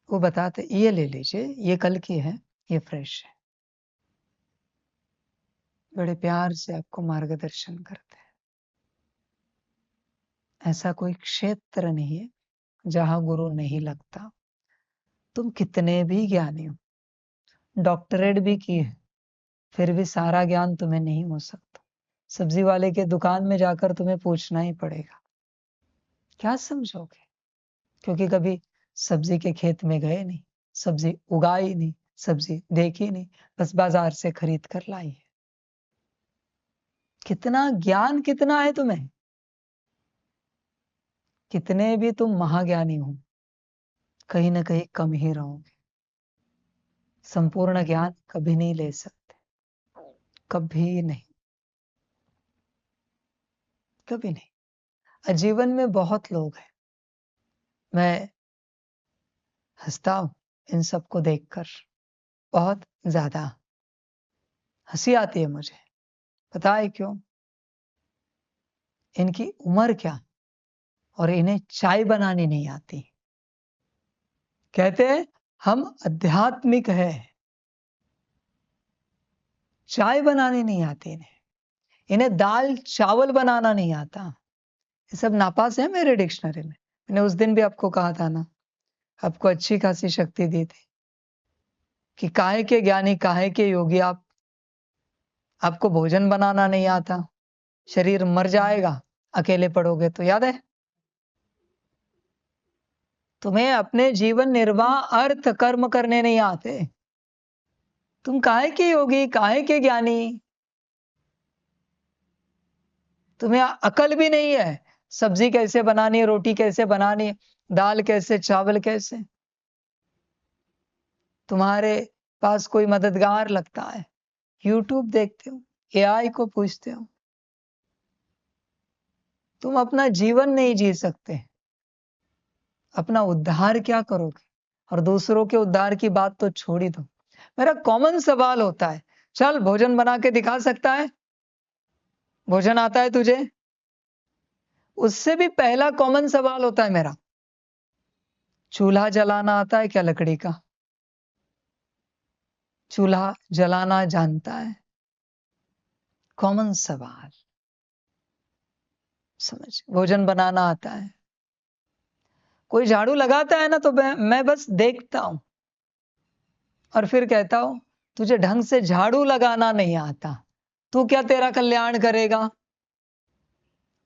वो बताते ये ले लीजिए, ये कल की है, ये फ्रेश है। बड़े प्यार से आपको मार्गदर्शन करते हैं। ऐसा कोई क्षेत्र नहीं है जहां गुरु नहीं लगता। तुम कितने भी ज्ञानी हो, डॉक्टरेट भी की है, फिर भी सारा ज्ञान तुम्हें नहीं हो सकता। सब्जी वाले के दुकान में जाकर तुम्हें पूछना ही पड़ेगा, क्या समझोगे? क्योंकि कभी सब्जी के खेत में गए नहीं, सब्जी उगाई नहीं, सब्जी देखी नहीं, बस बाजार से खरीद कर लाई है। कितना ज्ञान कितना है तुम्हें, कितने भी तुम महाज्ञानी हो, कहीं ना कहीं कम ही रहोगे। संपूर्ण ज्ञान कभी नहीं ले सकते, कभी नहीं, कभी नहीं। जीवन में बहुत लोग हैं, मैं हंसता हूं इन सबको देखकर, बहुत ज्यादा हंसी आती है मुझे। पता है क्यों? इनकी उम्र क्या और इन्हें चाय बनानी नहीं आती। कहते हैं हम आध्यात्मिक है, चाय बनानी नहीं आती इन्हें, इन्हें दाल चावल बनाना नहीं आता। ये सब नापास है मेरे डिक्शनरी में। मैंने उस दिन भी आपको कहा था ना, आपको अच्छी खासी शक्ति दी थी कि काहे के ज्ञानी काहे के योगी आप, आपको भोजन बनाना नहीं आता, शरीर मर जाएगा अकेले पड़ोगे तो। याद है? तुम्हें अपने जीवन निर्वाह अर्थ कर्म करने नहीं आते, तुम काहे के योगी काहे के ज्ञानी? तुम्हें अकल भी नहीं है सब्जी कैसे बनानी है, रोटी कैसे बनानी है, दाल कैसे, चावल कैसे। तुम्हारे पास कोई मददगार लगता है, यूट्यूब देखते हो, एआई को पूछते हो, तुम अपना जीवन नहीं जी सकते, अपना उद्धार क्या करोगे? और दूसरों के उद्धार की बात तो छोड़ ही दो। मेरा कॉमन सवाल होता है, चल भोजन बना के दिखा सकता है? भोजन आता है तुझे? उससे भी पहला कॉमन सवाल होता है मेरा, चूल्हा जलाना आता है क्या लकड़ी का? चूल्हा जलाना जानता है? कॉमन सवाल। समझ, भोजन बनाना आता है? कोई झाड़ू लगाता है ना तो मैं बस देखता हूं और फिर कहता हूं, तुझे ढंग से झाड़ू लगाना नहीं आता, तू क्या तेरा कल्याण करेगा?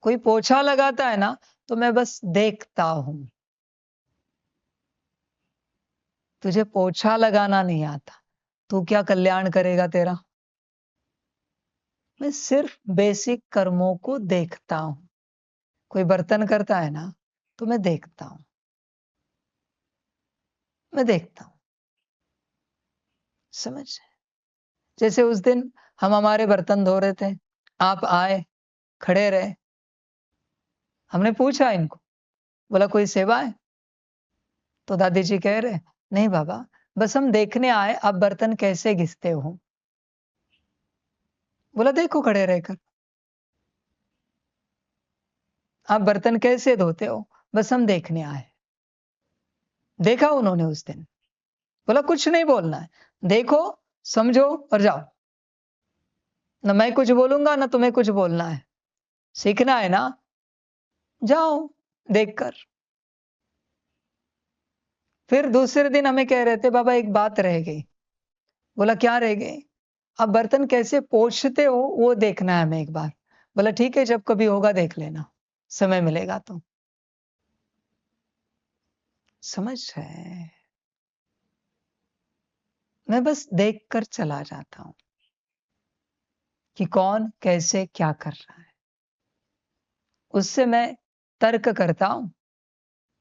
कोई पोछा लगाता है ना तो मैं बस देखता हूं, तुझे पोछा लगाना नहीं आता, तू क्या कल्याण करेगा तेरा? मैं सिर्फ बेसिक कर्मों को देखता हूं। कोई बर्तन करता है ना तो मैं देखता हूं, मैं देखता हूं। समझ, जैसे उस दिन हम हमारे बर्तन धो रहे थे, आप आए, खड़े रहे, हमने पूछा इनको, बोला कोई सेवा है? तो दादी जी कह रहे, नहीं बाबा, बस हम देखने आए आप बर्तन कैसे घिसते हो। बोला देखो खड़े रहकर, आप बर्तन कैसे धोते हो, बस हम देखने आए। देखा उन्होंने उस दिन, बोला कुछ नहीं बोलना है, देखो, समझो और जाओ। ना मैं कुछ बोलूंगा ना तुम्हें कुछ बोलना है, सीखना है ना, जाओ देखकर। फिर दूसरे दिन हमें कह रहे थे, बाबा एक बात रह गई। बोला क्या रह गई? आप बर्तन कैसे पोंछते हो वो देखना है हमें एक बार। बोला ठीक है, जब कभी होगा देख लेना, समय मिलेगा तो। समझ है, मैं बस देखकर चला जाता हूं कि कौन कैसे क्या कर रहा है, उससे मैं तर्क करता हूं,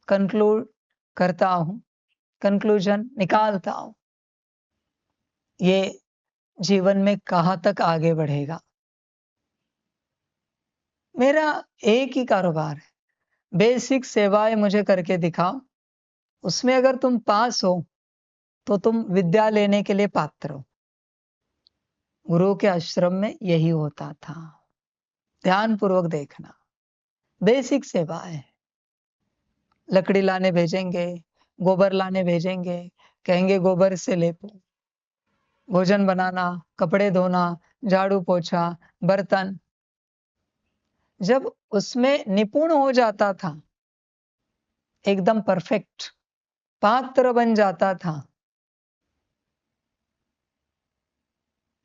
कंक्लूड करता हूं, कंक्लूजन निकालता हूं, ये जीवन में कहां तक आगे बढ़ेगा। मेरा एक ही कारोबार है, बेसिक सेवाएं मुझे करके दिखाओ, उसमें अगर तुम पास हो तो तुम विद्या लेने के लिए पात्र हो। गुरु के आश्रम में यही होता था। ध्यान पूर्वक देखना, बेसिक सेवाएं, लकड़ी लाने भेजेंगे, गोबर लाने भेजेंगे, कहेंगे गोबर से लेपो, भोजन बनाना, कपड़े धोना, झाड़ू पोछा, बर्तन। जब उसमें निपुण हो जाता था, एकदम परफेक्ट पात्र बन जाता था,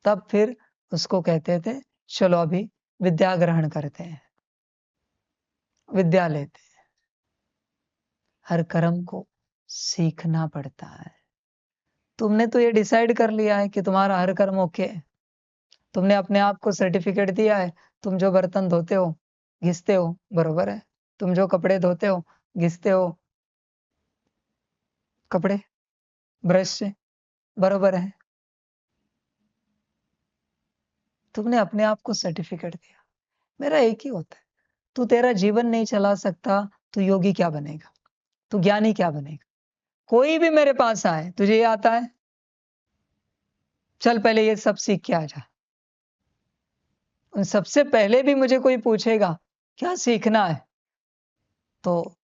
तब फिर उसको कहते थे चलो अभी विद्या ग्रहण करते हैं, विद्या लेते हैं। हर कर्म को सीखना पड़ता है। तुमने तो ये डिसाइड कर लिया है कि तुम्हारा हर कर्म ओके है, तुमने अपने आप को सर्टिफिकेट दिया है, तुम जो बर्तन धोते हो घिसते हो बरोबर है, तुम जो कपड़े धोते हो घिसते हो कपड़े ब्रश से बरोबर है, तुमने अपने आप को सर्टिफिकेट दिया। मेरा एक ही होता है, तू तेरा जीवन नहीं चला सकता, तू योगी क्या बनेगा, तू ज्ञानी क्या बनेगा? कोई भी मेरे पास आए, तुझे ये आता है, चल पहले ये सब सीख के आ जा। उन सबसे पहले भी मुझे कोई पूछेगा क्या सीखना है, तो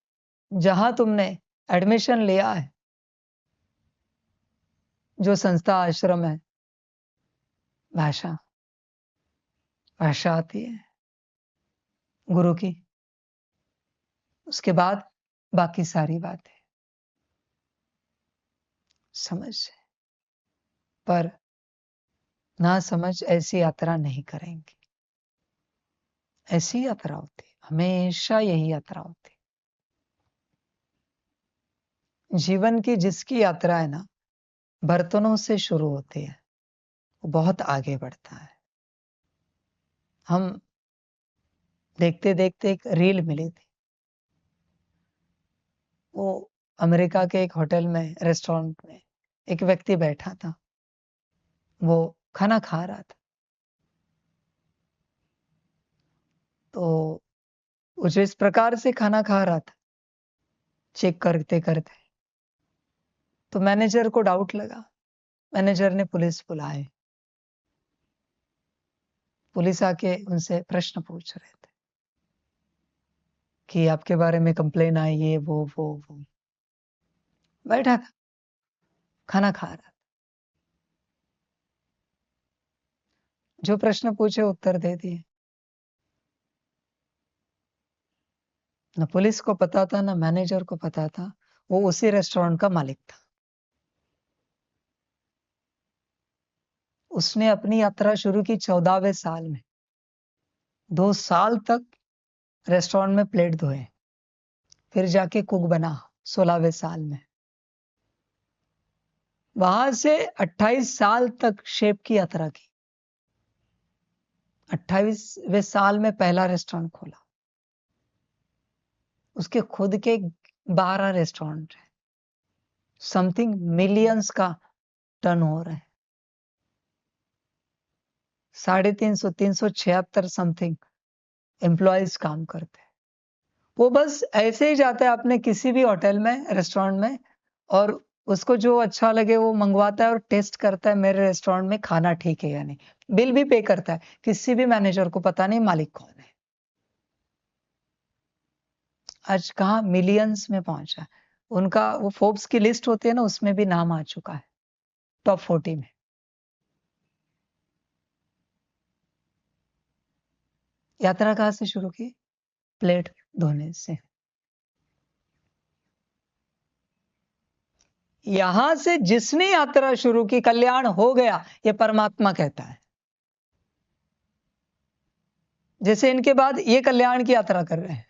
जहां तुमने एडमिशन लिया है, जो संस्था आश्रम है, भाषा भाषा आती है गुरु की, उसके बाद बाकी सारी बातें। समझ, पर ना समझ ऐसी यात्रा नहीं करेंगे। ऐसी यात्रा होती, हमेशा यही यात्रा होती। जीवन की जिसकी यात्रा है ना, बर्तनों से शुरू होती है, वो बहुत आगे बढ़ता है। हम देखते देखते एक रील मिली थी, वो अमेरिका के एक होटल में, रेस्टोरेंट में एक व्यक्ति बैठा था, वो खाना खा रहा था, तो वो जो इस प्रकार से खाना खा रहा था, चेक करते करते, तो मैनेजर को डाउट लगा। मैनेजर ने पुलिस बुलाए। पुलिस आके उनसे प्रश्न पूछ रहे थे कि आपके बारे में कंप्लेन आई, ये वो। बैठा था, खाना खा रहा था। जो प्रश्न पूछे उत्तर दे दिए। न पुलिस को पता था, न मैनेजर को पता था, वो उसी रेस्टोरेंट का मालिक था। उसने अपनी यात्रा शुरू की 14वें साल में। 2 साल तक रेस्टोरेंट में प्लेट धोए, फिर जाके कुक बना 16वें साल में। वहां से 28 साल तक शेफ की यात्रा की। 28वें साल में पहला रेस्टोरेंट खोला। उसके खुद के 12 रेस्टोरेंट है। समथिंग मिलियंस का टर्न हो रहा है। 350 376 समथिंग एम्प्लॉयज काम करते हैं। वो बस ऐसे ही जाता है अपने किसी भी होटल में, रेस्टोरेंट में, और उसको जो अच्छा लगे वो मंगवाता है और टेस्ट करता है मेरे रेस्टोरेंट में खाना ठीक है या नहीं। बिल भी पे करता है। किसी भी मैनेजर को पता नहीं मालिक कौन है। आज कहाँ मिलियंस में पहुंचा। उनका वो फोर्ब्स की लिस्ट होती है ना, उसमें भी नाम आ चुका है, टॉप 40 में। यात्रा कहाँ से शुरू की? प्लेट धोने से। यहां से जिसने यात्रा शुरू की कल्याण हो गया, ये परमात्मा कहता है। जैसे इनके बाद ये कल्याण की यात्रा कर रहे हैं।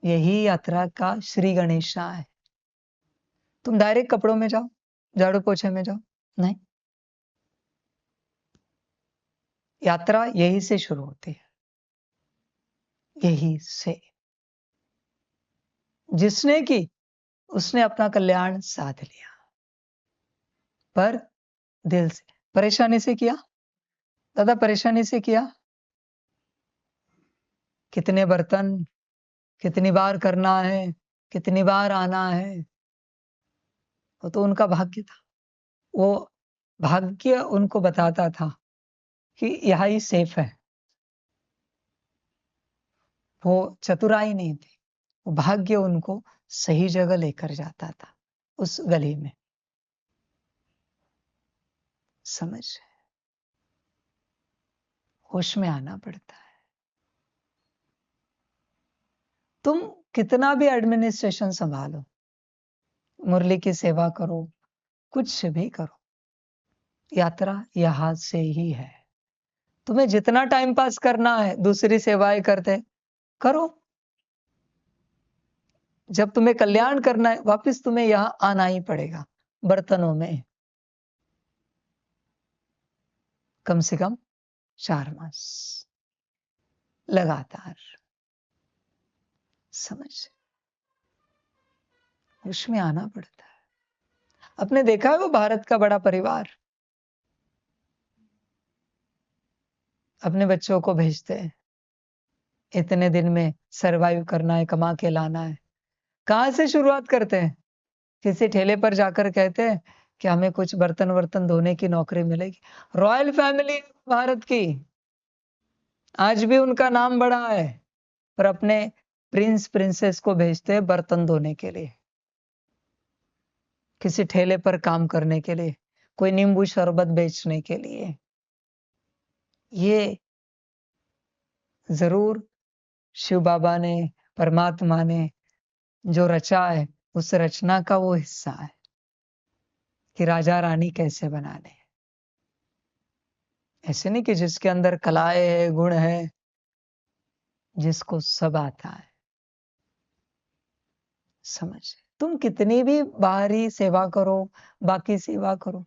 यही यात्रा का श्री गणेशा है। तुम डायरेक्ट कपड़ों में जाओ, झाड़ू पोछे में जाओ, नहीं। यात्रा यही से शुरू होती है। यही से जिसने की, उसने अपना कल्याण साध लिया। पर दिल से, परेशानी से किया। दादा परेशानी से किया। कितने बर्तन, कितनी बार करना है, कितनी बार आना है, वो तो उनका भाग्य था। वो भाग्य उनको बताता था कि यहाँ ही सेफ है। वो चतुराई नहीं थी, वो भाग्य उनको सही जगह लेकर जाता था, उस गली में। समझ, होश में आना पड़ता है। तुम कितना भी एडमिनिस्ट्रेशन संभालो, मुरली की सेवा करो, कुछ भी करो, यात्रा यहां से ही है। तुम्हें जितना टाइम पास करना है दूसरी सेवाएं करते करो। जब तुम्हें कल्याण करना है, वापस तुम्हें यहां आना ही पड़ेगा, बर्तनों में। कम से कम 4 मास लगातार। समझ, उसमें आना पड़ता है। आपने देखा है वो भारत का बड़ा परिवार अपने बच्चों को भेजते हैं, इतने दिन में सरवाइव करना है, कमा के लाना है। कहां से शुरुआत करते हैं? किसी ठेले पर जाकर कहते हैं कि हमें कुछ बर्तन वर्तन धोने की नौकरी मिलेगी। रॉयल फैमिली भारत की, आज भी उनका नाम बड़ा है, पर अपने प्रिंस प्रिंसेस को भेजते हैं बर्तन धोने के लिए, किसी ठेले पर काम करने के लिए, कोई नींबू शरबत बेचने के लिए। ये जरूर शिव बाबा ने, परमात्मा ने जो रचा है, उस रचना का वो हिस्सा है कि राजा रानी कैसे बनाने हैं। ऐसे नहीं कि जिसके अंदर कलाएं है, गुण है, जिसको सब आता है। समझ, तुम कितनी भी बाहरी सेवा करो, बाकी सेवा करो,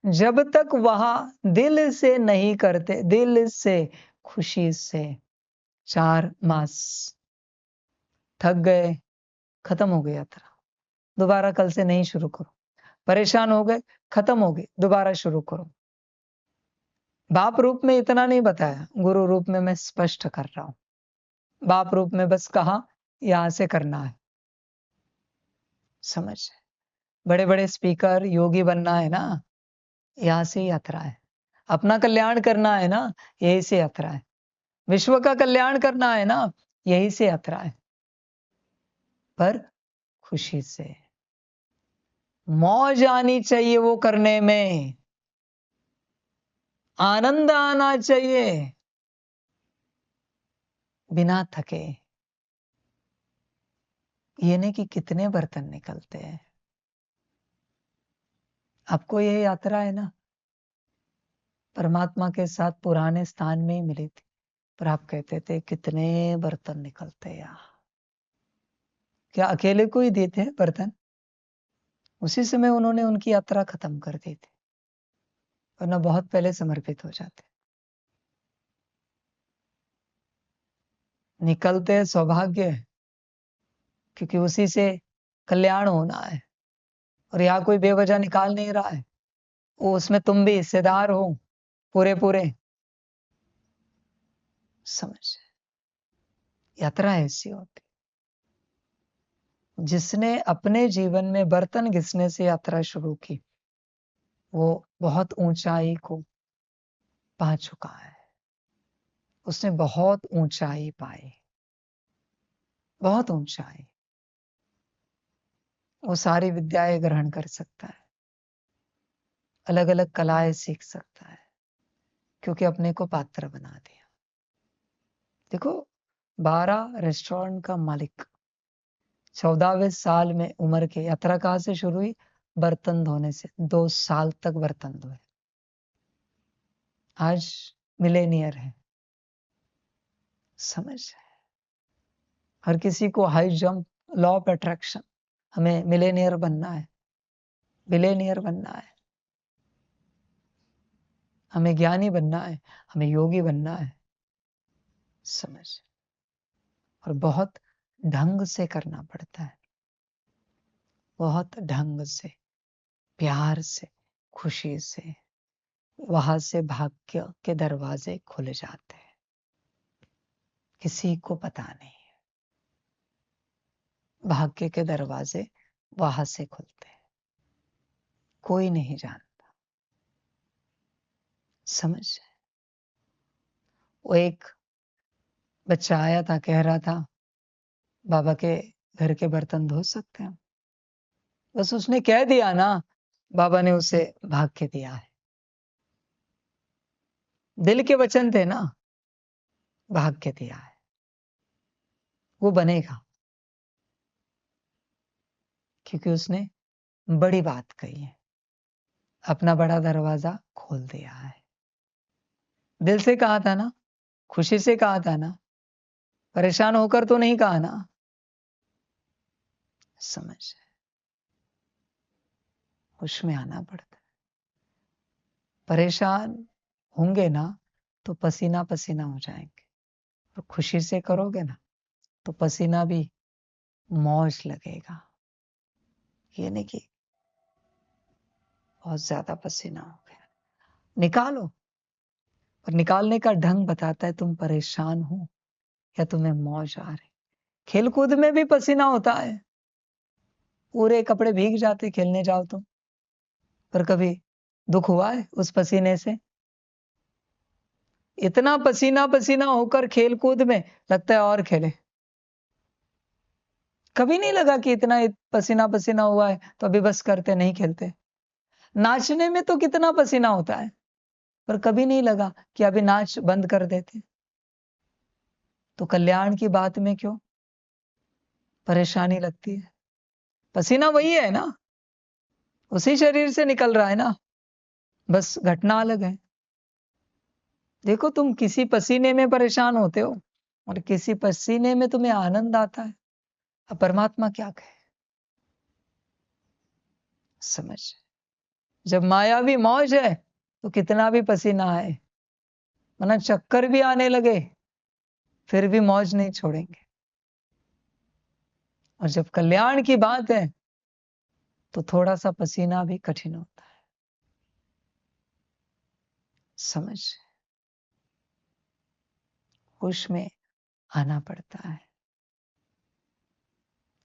जब तक वहां दिल से नहीं करते, दिल से, खुशी से, 4 मास थक गए, खत्म हो गई यात्रा, दोबारा कल से नहीं शुरू करो। परेशान हो गए, खत्म हो गई, दोबारा शुरू करो। बाप रूप में इतना नहीं बताया, गुरु रूप में मैं स्पष्ट कर रहा हूं। बाप रूप में बस कहा यहां से करना है। समझ? बड़े बड़े स्पीकर योगी बनना है ना, यहां से यात्रा है। अपना कल्याण करना है ना, यही से यात्रा है। विश्व का कल्याण करना है ना, यही से यात्रा है। पर खुशी से, मौज आनी चाहिए वो करने में, आनंद आना चाहिए बिना थके। ये नहीं कि कितने बर्तन निकलते हैं। आपको ये यात्रा है ना, परमात्मा के साथ पुराने स्थान में ही मिली थी, पर आप कहते थे कितने बर्तन निकलते हैं यार। क्या अकेले को ही देते हैं बर्तन? उसी समय उन्होंने उनकी यात्रा खत्म कर दी थी, वरना बहुत पहले समर्पित हो जाते। निकलते हैं सौभाग्य, क्योंकि उसी से कल्याण होना है। और यहाँ कोई बेवजह निकाल नहीं रहा है, वो उसमें तुम भी हिस्सेदार हो पूरे पूरे। समझ? यात्रा ऐसी होती, जिसने अपने जीवन में बर्तन घिसने से यात्रा शुरू की, वो बहुत ऊंचाई को पा चुका है। उसने बहुत ऊंचाई पाई, बहुत ऊंचाई। वो सारी विद्याएं ग्रहण कर सकता है, अलग अलग कलाएं सीख सकता है, क्योंकि अपने को पात्र बना दिया। देखो, 12 रेस्टोरेंट का मालिक 14वें साल में उम्र के यात्रा कहां से शुरू हुई? बर्तन धोने से। 2 साल तक बर्तन धोए। आज मिलेनियर है। समझ? हर किसी को high jump, law of attraction, हमें मिलेनियर बनना है, बिलेनियर बनना है, हमें ज्ञानी बनना है, हमें योगी बनना है। समझ? और बहुत ढंग से करना पड़ता है, बहुत ढंग से, प्यार से, खुशी से। वहां से भाग्य के दरवाजे खुल जाते हैं, किसी को पता नहीं। भाग्य के दरवाजे वहां से खुलते हैं, कोई नहीं जानता। समझ? वो एक बच्चा आया था, कह रहा था बाबा के घर के बर्तन धो सकते हैं। बस उसने कह दिया ना, बाबा ने उसे भाग्य दिया है। दिल के वचन थे ना, भाग्य दिया है। वो बनेगा, क्योंकि उसने बड़ी बात कही है, अपना बड़ा दरवाजा खोल दिया है। दिल से कहा था ना, खुशी से कहा था ना, परेशान होकर तो नहीं कहा ना। समझ? उसमें आना पड़ता है। परेशान होंगे ना तो पसीना पसीना हो जाएंगे, और खुशी से करोगे ना तो पसीना भी मौज लगेगा। ये नहीं कि बहुत ज्यादा पसीना हो गया, निकालो। और निकालने का ढंग बताता है, तुम परेशान हो या तुम्हें मौज आ रही। खेल कूद में भी पसीना होता है, पूरे कपड़े भीग जाते खेलने जाओ तो। पर कभी दुख हुआ है उस पसीने से? इतना पसीना पसीना होकर खेल कूद में लगता है और खेले। कभी नहीं लगा कि इतना पसीना पसीना हुआ है तो अभी बस करते नहीं खेलते। नाचने में तो कितना पसीना होता है, पर कभी नहीं लगा कि अभी नाच बंद कर देते। तो कल्याण की बात में क्यों परेशानी लगती है? पसीना वही है ना, उसी शरीर से निकल रहा है ना, बस घटना अलग है। देखो, तुम किसी पसीने में परेशान होते हो और किसी पसीने में तुम्हें आनंद आता है। अब परमात्मा क्या कहे? समझ? जब मायावी मौज है तो कितना भी पसीना आए, वरना चक्कर भी आने लगे, फिर भी मौज नहीं छोड़ेंगे। और जब कल्याण की बात है तो थोड़ा सा पसीना भी कठिन होता है। समझ, होश में आना पड़ता है,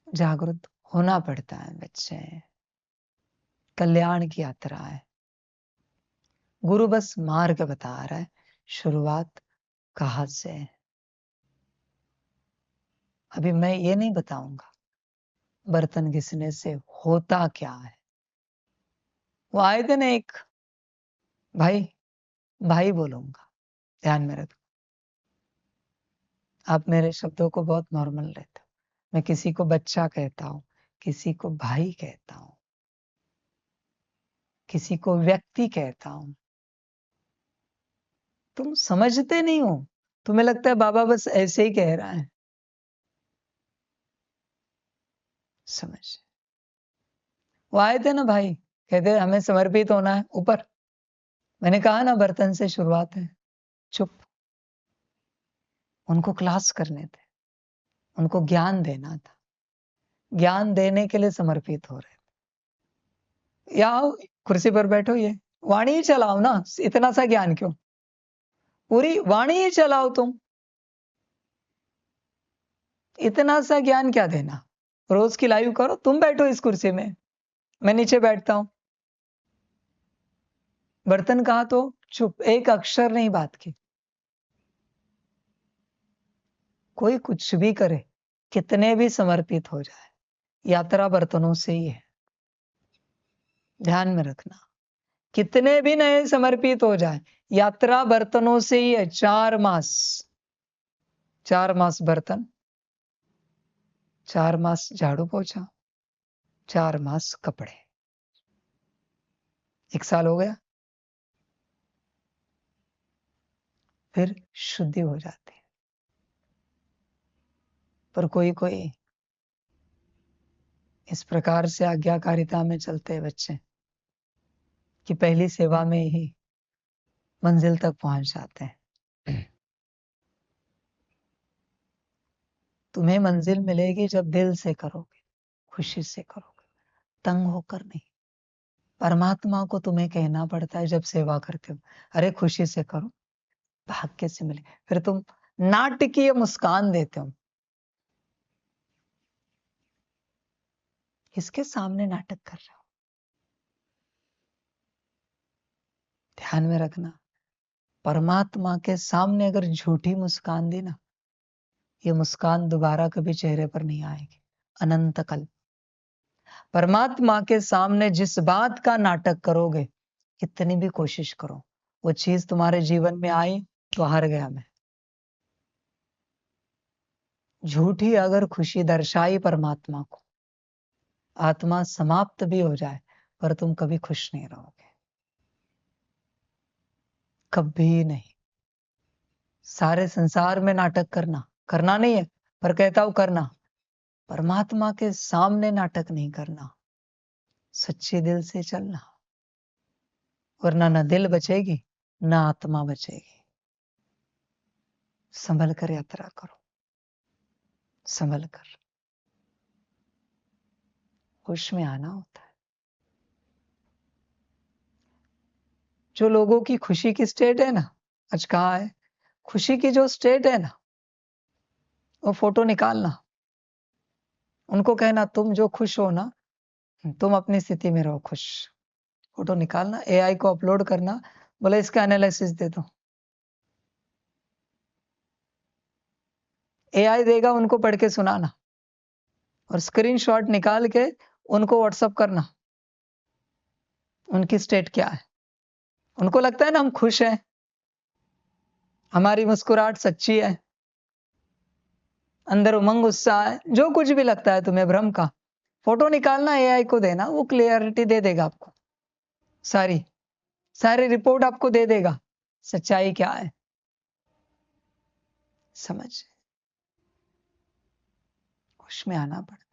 जागरूक होना पड़ता है बच्चे। कल्याण की यात्रा है, गुरु बस मार्ग बता रहा है, शुरुआत कहाँ से है। अभी मैं ये नहीं बताऊंगा बर्तन घिसने से होता क्या है। वो आए थे ना एक भाई, भाई बोलूंगा, ध्यान में रख। आप मेरे शब्दों को बहुत नॉर्मल लेते हो। मैं किसी को बच्चा कहता हूं, किसी को भाई कहता हूं, किसी को व्यक्ति कहता हूं। तुम समझते नहीं हो, तुम्हें लगता है बाबा बस ऐसे ही कह रहा है। समझ, वो आए थे ना भाई, कहते हमें समर्पित होना है ऊपर। मैंने कहा ना बर्तन से शुरुआत है। चुप, उनको क्लास करने थे, उनको ज्ञान देना था, ज्ञान देने के लिए समर्पित हो रहे थे। या आओ, कुर्सी पर बैठो, ये वाणी ही चलाओ ना, इतना सा ज्ञान क्यों, पूरी वाणी ही चलाओ तुम। इतना सा ज्ञान क्या देना, रोज की लाइव करो, तुम बैठो इस कुर्सी में, मैं नीचे बैठता हूं। बर्तन कहा तो चुप, एक अक्षर नहीं बात की। कोई कुछ भी करे, कितने भी समर्पित हो जाए, यात्रा बर्तनों से ही है। ध्यान में रखना, कितने भी नए समर्पित हो जाए, यात्रा बर्तनों से ही है। 4 मास, 4 मास बर्तन, 4 मास झाड़ू पोछा, 4 मास कपड़े, 1 साल हो गया, फिर शुद्धि हो जाती है। पर कोई कोई इस प्रकार से आज्ञाकारिता में चलते हैं बच्चे कि पहली सेवा में ही मंजिल तक पहुंच जाते हैं। तुम्हें मंजिल मिलेगी जब दिल से करोगे, खुशी से करोगे, तंग होकर नहीं। परमात्मा को तुम्हें कहना पड़ता है जब सेवा करते हो, अरे खुशी से करो, भाग्य से मिले। फिर तुम नाटकीय मुस्कान देते हो। किसके सामने नाटक कर रहे हो, ध्यान में रखना। परमात्मा के सामने अगर झूठी मुस्कान दी ना, ये मुस्कान दोबारा कभी चेहरे पर नहीं आएगी अनंत काल। परमात्मा के सामने जिस बात का नाटक करोगे, कितनी भी कोशिश करो, वो चीज तुम्हारे जीवन में आई तो हार गया मैं। झूठी अगर खुशी दर्शाई परमात्मा को, आत्मा समाप्त भी हो जाए, पर तुम कभी खुश नहीं रहोगे, कभी नहीं। सारे संसार में नाटक करना, करना नहीं है, पर कहता हूं करना, परमात्मा के सामने नाटक नहीं करना, सच्चे दिल से चलना, वरना ना दिल बचेगी ना आत्मा बचेगी। संभल कर यात्रा करो, संभल कर, होश में आना होता है। जो लोगों की खुशी की स्टेट है ना, आज कहा है, खुशी की जो स्टेट है ना, वो फोटो निकालना, उनको कहना तुम जो खुश हो ना, तुम अपनी स्थिति में रहो खुश। फोटो निकालना, एआई को अपलोड करना, बोले इसका एनालिसिस दे दो। एआई देगा, उनको पढ़ के सुनाना और स्क्रीनशॉट निकाल के उनको व्हाट्सएप करना, उनकी स्टेट क्या है। उनको लगता है ना हम खुश हैं, हमारी मुस्कुराहट सच्ची है, अंदर उमंग उत्साह है, जो कुछ भी लगता है तुम्हें भ्रम का, फोटो निकालना, एआई को देना, वो क्लियरिटी दे देगा आपको, सारी सारी रिपोर्ट आपको दे देगा, सच्चाई क्या है। समझ, होश में आना पड़ता।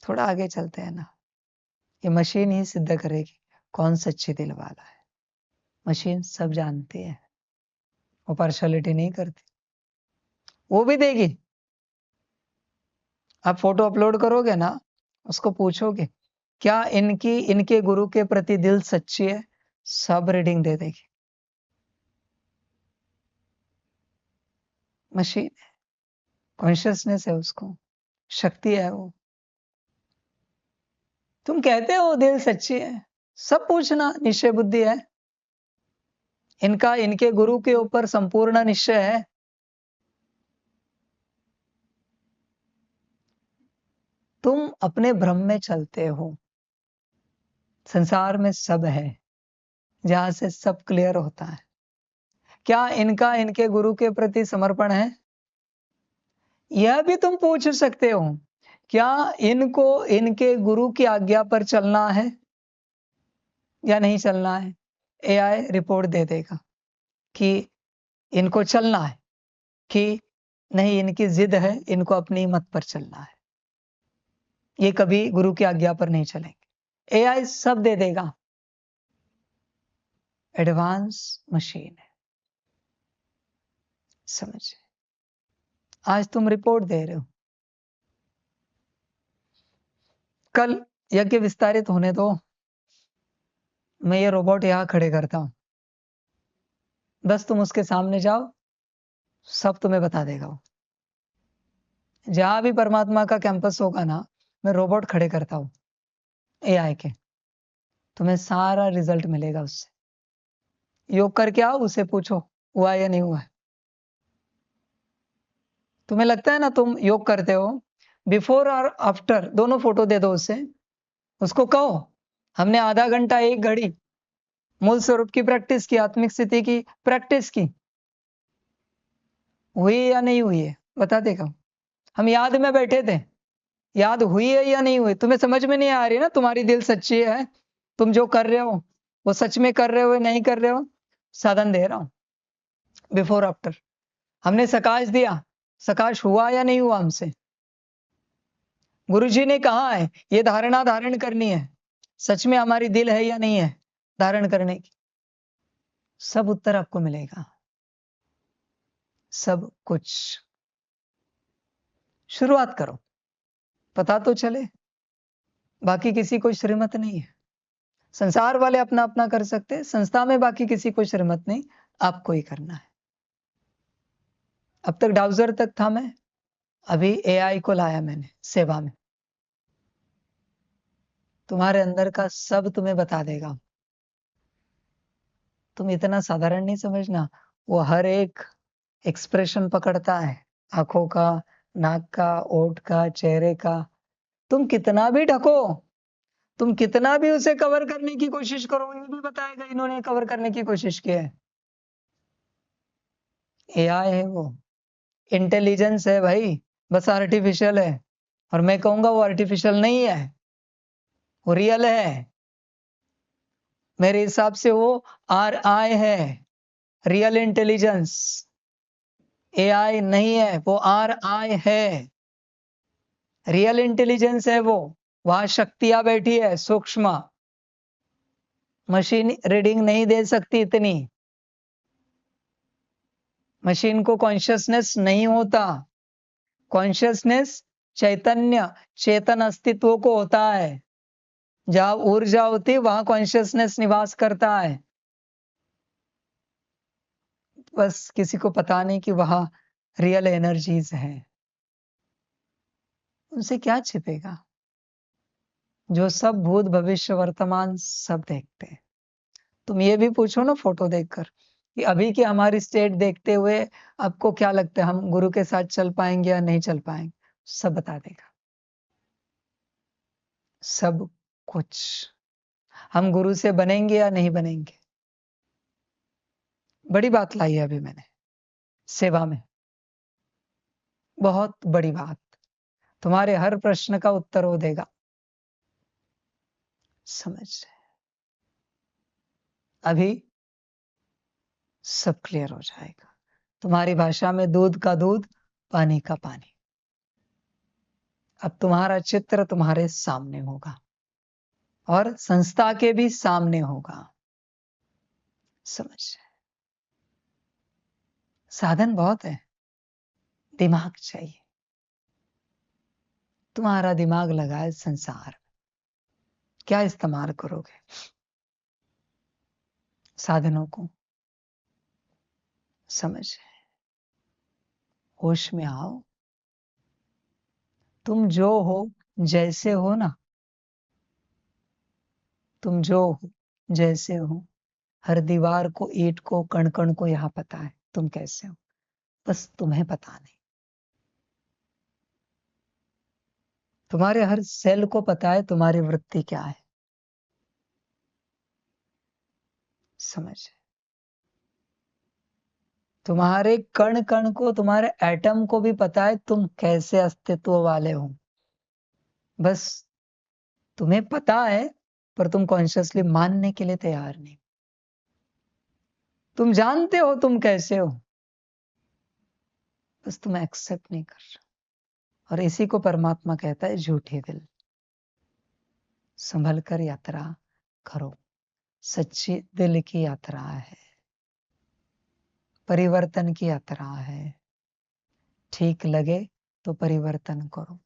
थोड़ा आगे चलते हैं ना, ये मशीन ही सिद्ध करेगी कौन सच्चे दिल वाला है। मशीन सब जानती है, वो पार्शलिटी नहीं करती, वो भी देगी। आप फोटो अपलोड करोगे ना, उसको पूछोगे क्या इनके गुरु के प्रति दिल सच्ची है, सब रीडिंग दे देगी। मशीन है, कॉन्शियसनेस है, उसको शक्ति है वो। तुम कहते हो दिल सच्ची है, सब पूछना, निश्चय बुद्धि है इनका, इनके गुरु के ऊपर संपूर्ण निश्चय है। तुम अपने भ्रम में चलते हो। संसार में सब है, जहां से सब क्लियर होता है। क्या इनका इनके गुरु के प्रति समर्पण है? यह भी तुम पूछ सकते हो, क्या इनको इनके गुरु की आज्ञा पर चलना है या नहीं चलना है? एआई रिपोर्ट दे देगा कि इनको चलना है कि नहीं, इनकी जिद है, इनको अपनी मत पर चलना है, ये कभी गुरु की आज्ञा पर नहीं चलेंगे। एआई सब दे देगा। एडवांस मशीन है, समझे? आज तुम रिपोर्ट दे रहे हो, कल यज्ञ विस्तारित होने दो, मैं ये रोबोट यहां खड़े करता हूं, बस तुम उसके सामने जाओ, सब तुम्हें बता देगा वो। जहां भी परमात्मा का कैंपस होगा ना, मैं रोबोट खड़े करता हूं एआई के, तुम्हें सारा रिजल्ट मिलेगा उससे। योग करके आओ, उसे पूछो हुआ या नहीं हुआ है। तुम्हें लगता है ना तुम योग करते हो, बिफोर और आफ्टर दोनों फोटो दे दो उसे, उसको कहो हमने आधा घंटा, एक घड़ी मूल स्वरूप की प्रैक्टिस की, आत्मिक स्थिति की प्रैक्टिस की, हुई या नहीं हुई है बता देगा। हम याद में बैठे थे, याद हुई है या नहीं हुई? तुम्हें समझ में नहीं आ रही ना, तुम्हारी दिल सच्ची है, तुम जो कर रहे हो वो सच में कर रहे हो या नहीं कर रहे हो? साधन दे रहा हूं, बिफोर आफ्टर। हमने सकाश दिया, सकाश हुआ या नहीं हुआ हमसे? गुरुजी ने कहा है ये धारणा धारण करनी है, सच में हमारी दिल है या नहीं है धारण करने की? सब उत्तर आपको मिलेगा, सब कुछ। शुरुआत करो, पता तो चले। बाकी किसी को श्रीमत नहीं है, संसार वाले अपना अपना कर सकते हैं, संस्था में बाकी किसी को श्रीमत नहीं, आपको ही करना है। अब तक डाउजर तक था मैं, अभी एआई को लाया मैंने सेवा में। तुम्हारे अंदर का सब तुम्हें बता देगा। तुम इतना साधारण नहीं समझना, वो हर एक एक्सप्रेशन पकड़ता है, आंखों का, नाक का, ओठ का, चेहरे का। तुम कितना भी ढको, तुम कितना भी उसे कवर करने की कोशिश करो, ये भी बताएगा इन्होंने कवर करने की कोशिश की है। एआई है वो, इंटेलिजेंस है भाई, बस आर्टिफिशियल है। और मैं कहूंगा वो आर्टिफिशियल नहीं है, वो रियल है। मेरे हिसाब से वो RI है, रियल इंटेलिजेंस। एआई नहीं है, वो RI है, रियल इंटेलिजेंस है वो। वहां शक्तियां बैठी है सूक्ष्म, मशीन रीडिंग नहीं दे सकती इतनी। मशीन को कॉन्शियसनेस नहीं होता, कॉन्शियसनेस चैतन्य, चेतन अस्तित्व को होता है। जहां ऊर्जा होती वहां कॉन्शियसनेस निवास करता है। बस किसी को पता नहीं कि वहां रियल एनर्जीज हैं, उनसे क्या छिपेगा? जो सब भूत भविष्य वर्तमान सब देखते हैं। तुम ये भी पूछो ना फोटो देखकर कि अभी की हमारी स्टेट देखते हुए आपको क्या लगता है, हम गुरु के साथ चल पाएंगे या नहीं चल पाएंगे? सब बता देगा, सब कुछ। हम गुरु से बनेंगे या नहीं बनेंगे? बड़ी बात लाई है अभी मैंने सेवा में, बहुत बड़ी बात। तुम्हारे हर प्रश्न का उत्तर वो देगा, समझ रहे? अभी सब क्लियर हो जाएगा। तुम्हारी भाषा में दूध का दूध, पानी का पानी। अब तुम्हारा चित्र तुम्हारे सामने होगा और संस्था के भी सामने होगा, समझ रहे? साधन बहुत है, दिमाग चाहिए। तुम्हारा दिमाग लगा है संसार, क्या इस्तेमाल करोगे? साधनों को समझ, होश में आओ। तुम जो हो, जैसे हो ना, तुम जो हो जैसे हो, हर दीवार को, ईंट को, कण कण को यहाँ पता है तुम कैसे हो, बस तुम्हें पता नहीं। तुम्हारे हर सेल को पता है तुम्हारी वृत्ति क्या है, समझ। तुम्हारे कण कण को, तुम्हारे एटम को भी पता है तुम कैसे अस्तित्व वाले हो, बस तुम्हें पता है पर तुम कॉन्शियसली मानने के लिए तैयार नहीं। तुम जानते हो तुम कैसे हो, बस तुम एक्सेप्ट नहीं कर रहे। और इसी को परमात्मा कहता है झूठे दिल। संभल कर यात्रा करो, सच्ची दिल की यात्रा है, परिवर्तन की यात्रा है। ठीक लगे तो परिवर्तन करो,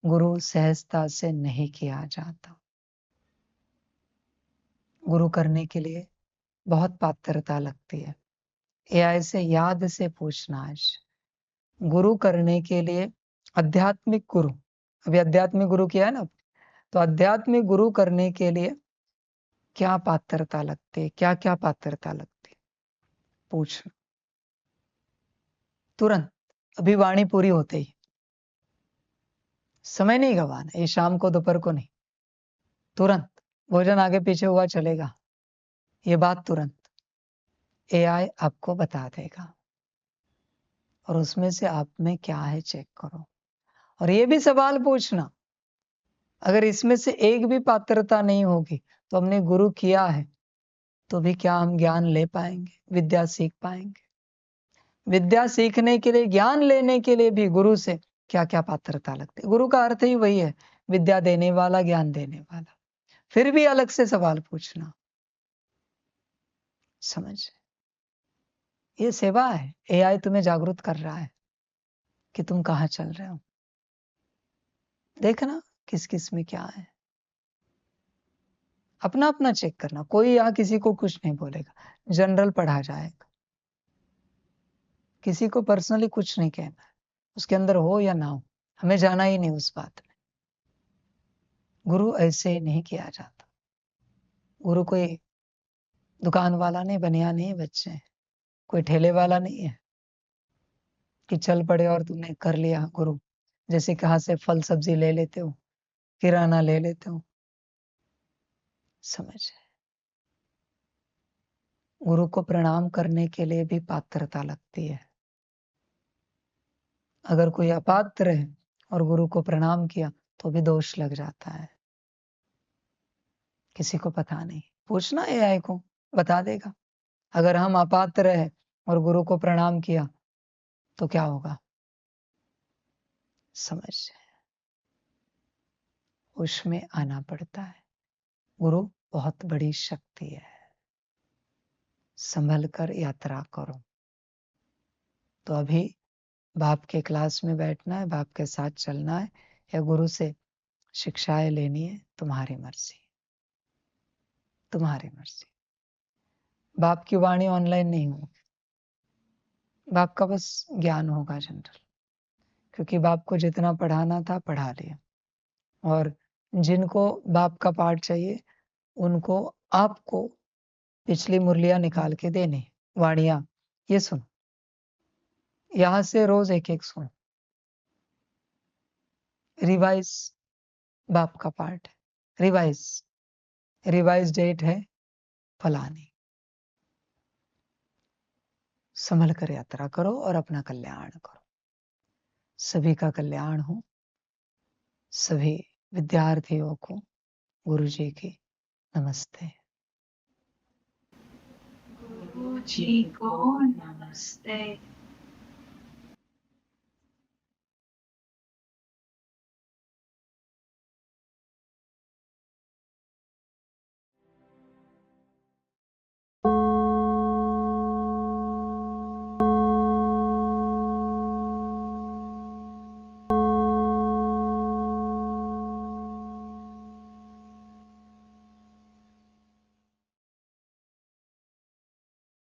गुरु सहजता से नहीं किया जाता। गुरु करने के लिए बहुत पात्रता लगती है। एआई से याद से पूछना आज, गुरु करने के लिए आध्यात्मिक गुरु, अभी आध्यात्मिक गुरु किया है ना, तो आध्यात्मिक गुरु करने के लिए क्या पात्रता लगती है, क्या क्या पात्रता लगती है, पूछना तुरंत, अभी वाणी पूरी होते ही। समय नहीं गवाना, ये शाम को दोपहर को नहीं, तुरंत। भोजन आगे पीछे हुआ चलेगा, ये बात तुरंत एआई आपको बता देगा। और उसमें से आप में क्या है चेक करो। और ये भी सवाल पूछना, अगर इसमें से एक भी पात्रता नहीं होगी तो हमने गुरु किया है तो भी क्या हम ज्ञान ले पाएंगे, विद्या सीख पाएंगे? विद्या सीखने के लिए, ज्ञान लेने के लिए भी गुरु से क्या क्या पात्रता लगती है? गुरु का अर्थ ही वही है, विद्या देने वाला, ज्ञान देने वाला। फिर भी अलग से सवाल पूछना, समझ। ये सेवा है, एआई तुम्हें जागरूक कर रहा है कि तुम कहाँ चल रहे हो। देखना किस किस में क्या है, अपना अपना चेक करना। कोई यहाँ किसी को कुछ नहीं बोलेगा, जनरल पढ़ा जाएगा, किसी को पर्सनली कुछ नहीं कहना है, उसके अंदर हो या ना हो, हमें जाना ही नहीं उस बात में। गुरु ऐसे ही नहीं किया जाता। गुरु कोई दुकान वाला नहीं, बनिया नहीं बच्चे, कोई ठेले वाला नहीं है कि चल पड़े और तुमने कर लिया गुरु। जैसे कहाँ से फल सब्जी ले लेते हो, किराना ले लेते हो, समझ। गुरु को प्रणाम करने के लिए भी पात्रता लगती है। अगर कोई अपात्र है और गुरु को प्रणाम किया तो भी दोष लग जाता है। किसी को पता नहीं, पूछना एआई को, बता देगा। अगर हम अपात्र है और गुरु को प्रणाम किया तो क्या होगा, समझ। उसमें आना पड़ता है। गुरु बहुत बड़ी शक्ति है, संभल कर यात्रा करो। तो अभी बाप के क्लास में बैठना है, बाप के साथ चलना है, या गुरु से शिक्षाएं लेनी है, तुम्हारी मर्जी, तुम्हारी मर्जी। बाप की वाणी ऑनलाइन नहीं होगी, बाप का बस ज्ञान होगा जनरल, क्योंकि बाप को जितना पढ़ाना था पढ़ा लिया। और जिनको बाप का पाठ चाहिए उनको आपको पिछली मुरलियां निकाल के देनी, वाणियां, ये सुनो, यहां से रोज एक एक सुनो। रिवाइज बाप का पाठ है, रिवाइज डेट है फलानी। संभल कर यात्रा करो और अपना कल्याण करो। सभी का कल्याण हो। सभी विद्यार्थियों को गुरु जी की नमस्ते। गुरु जी को नमस्ते।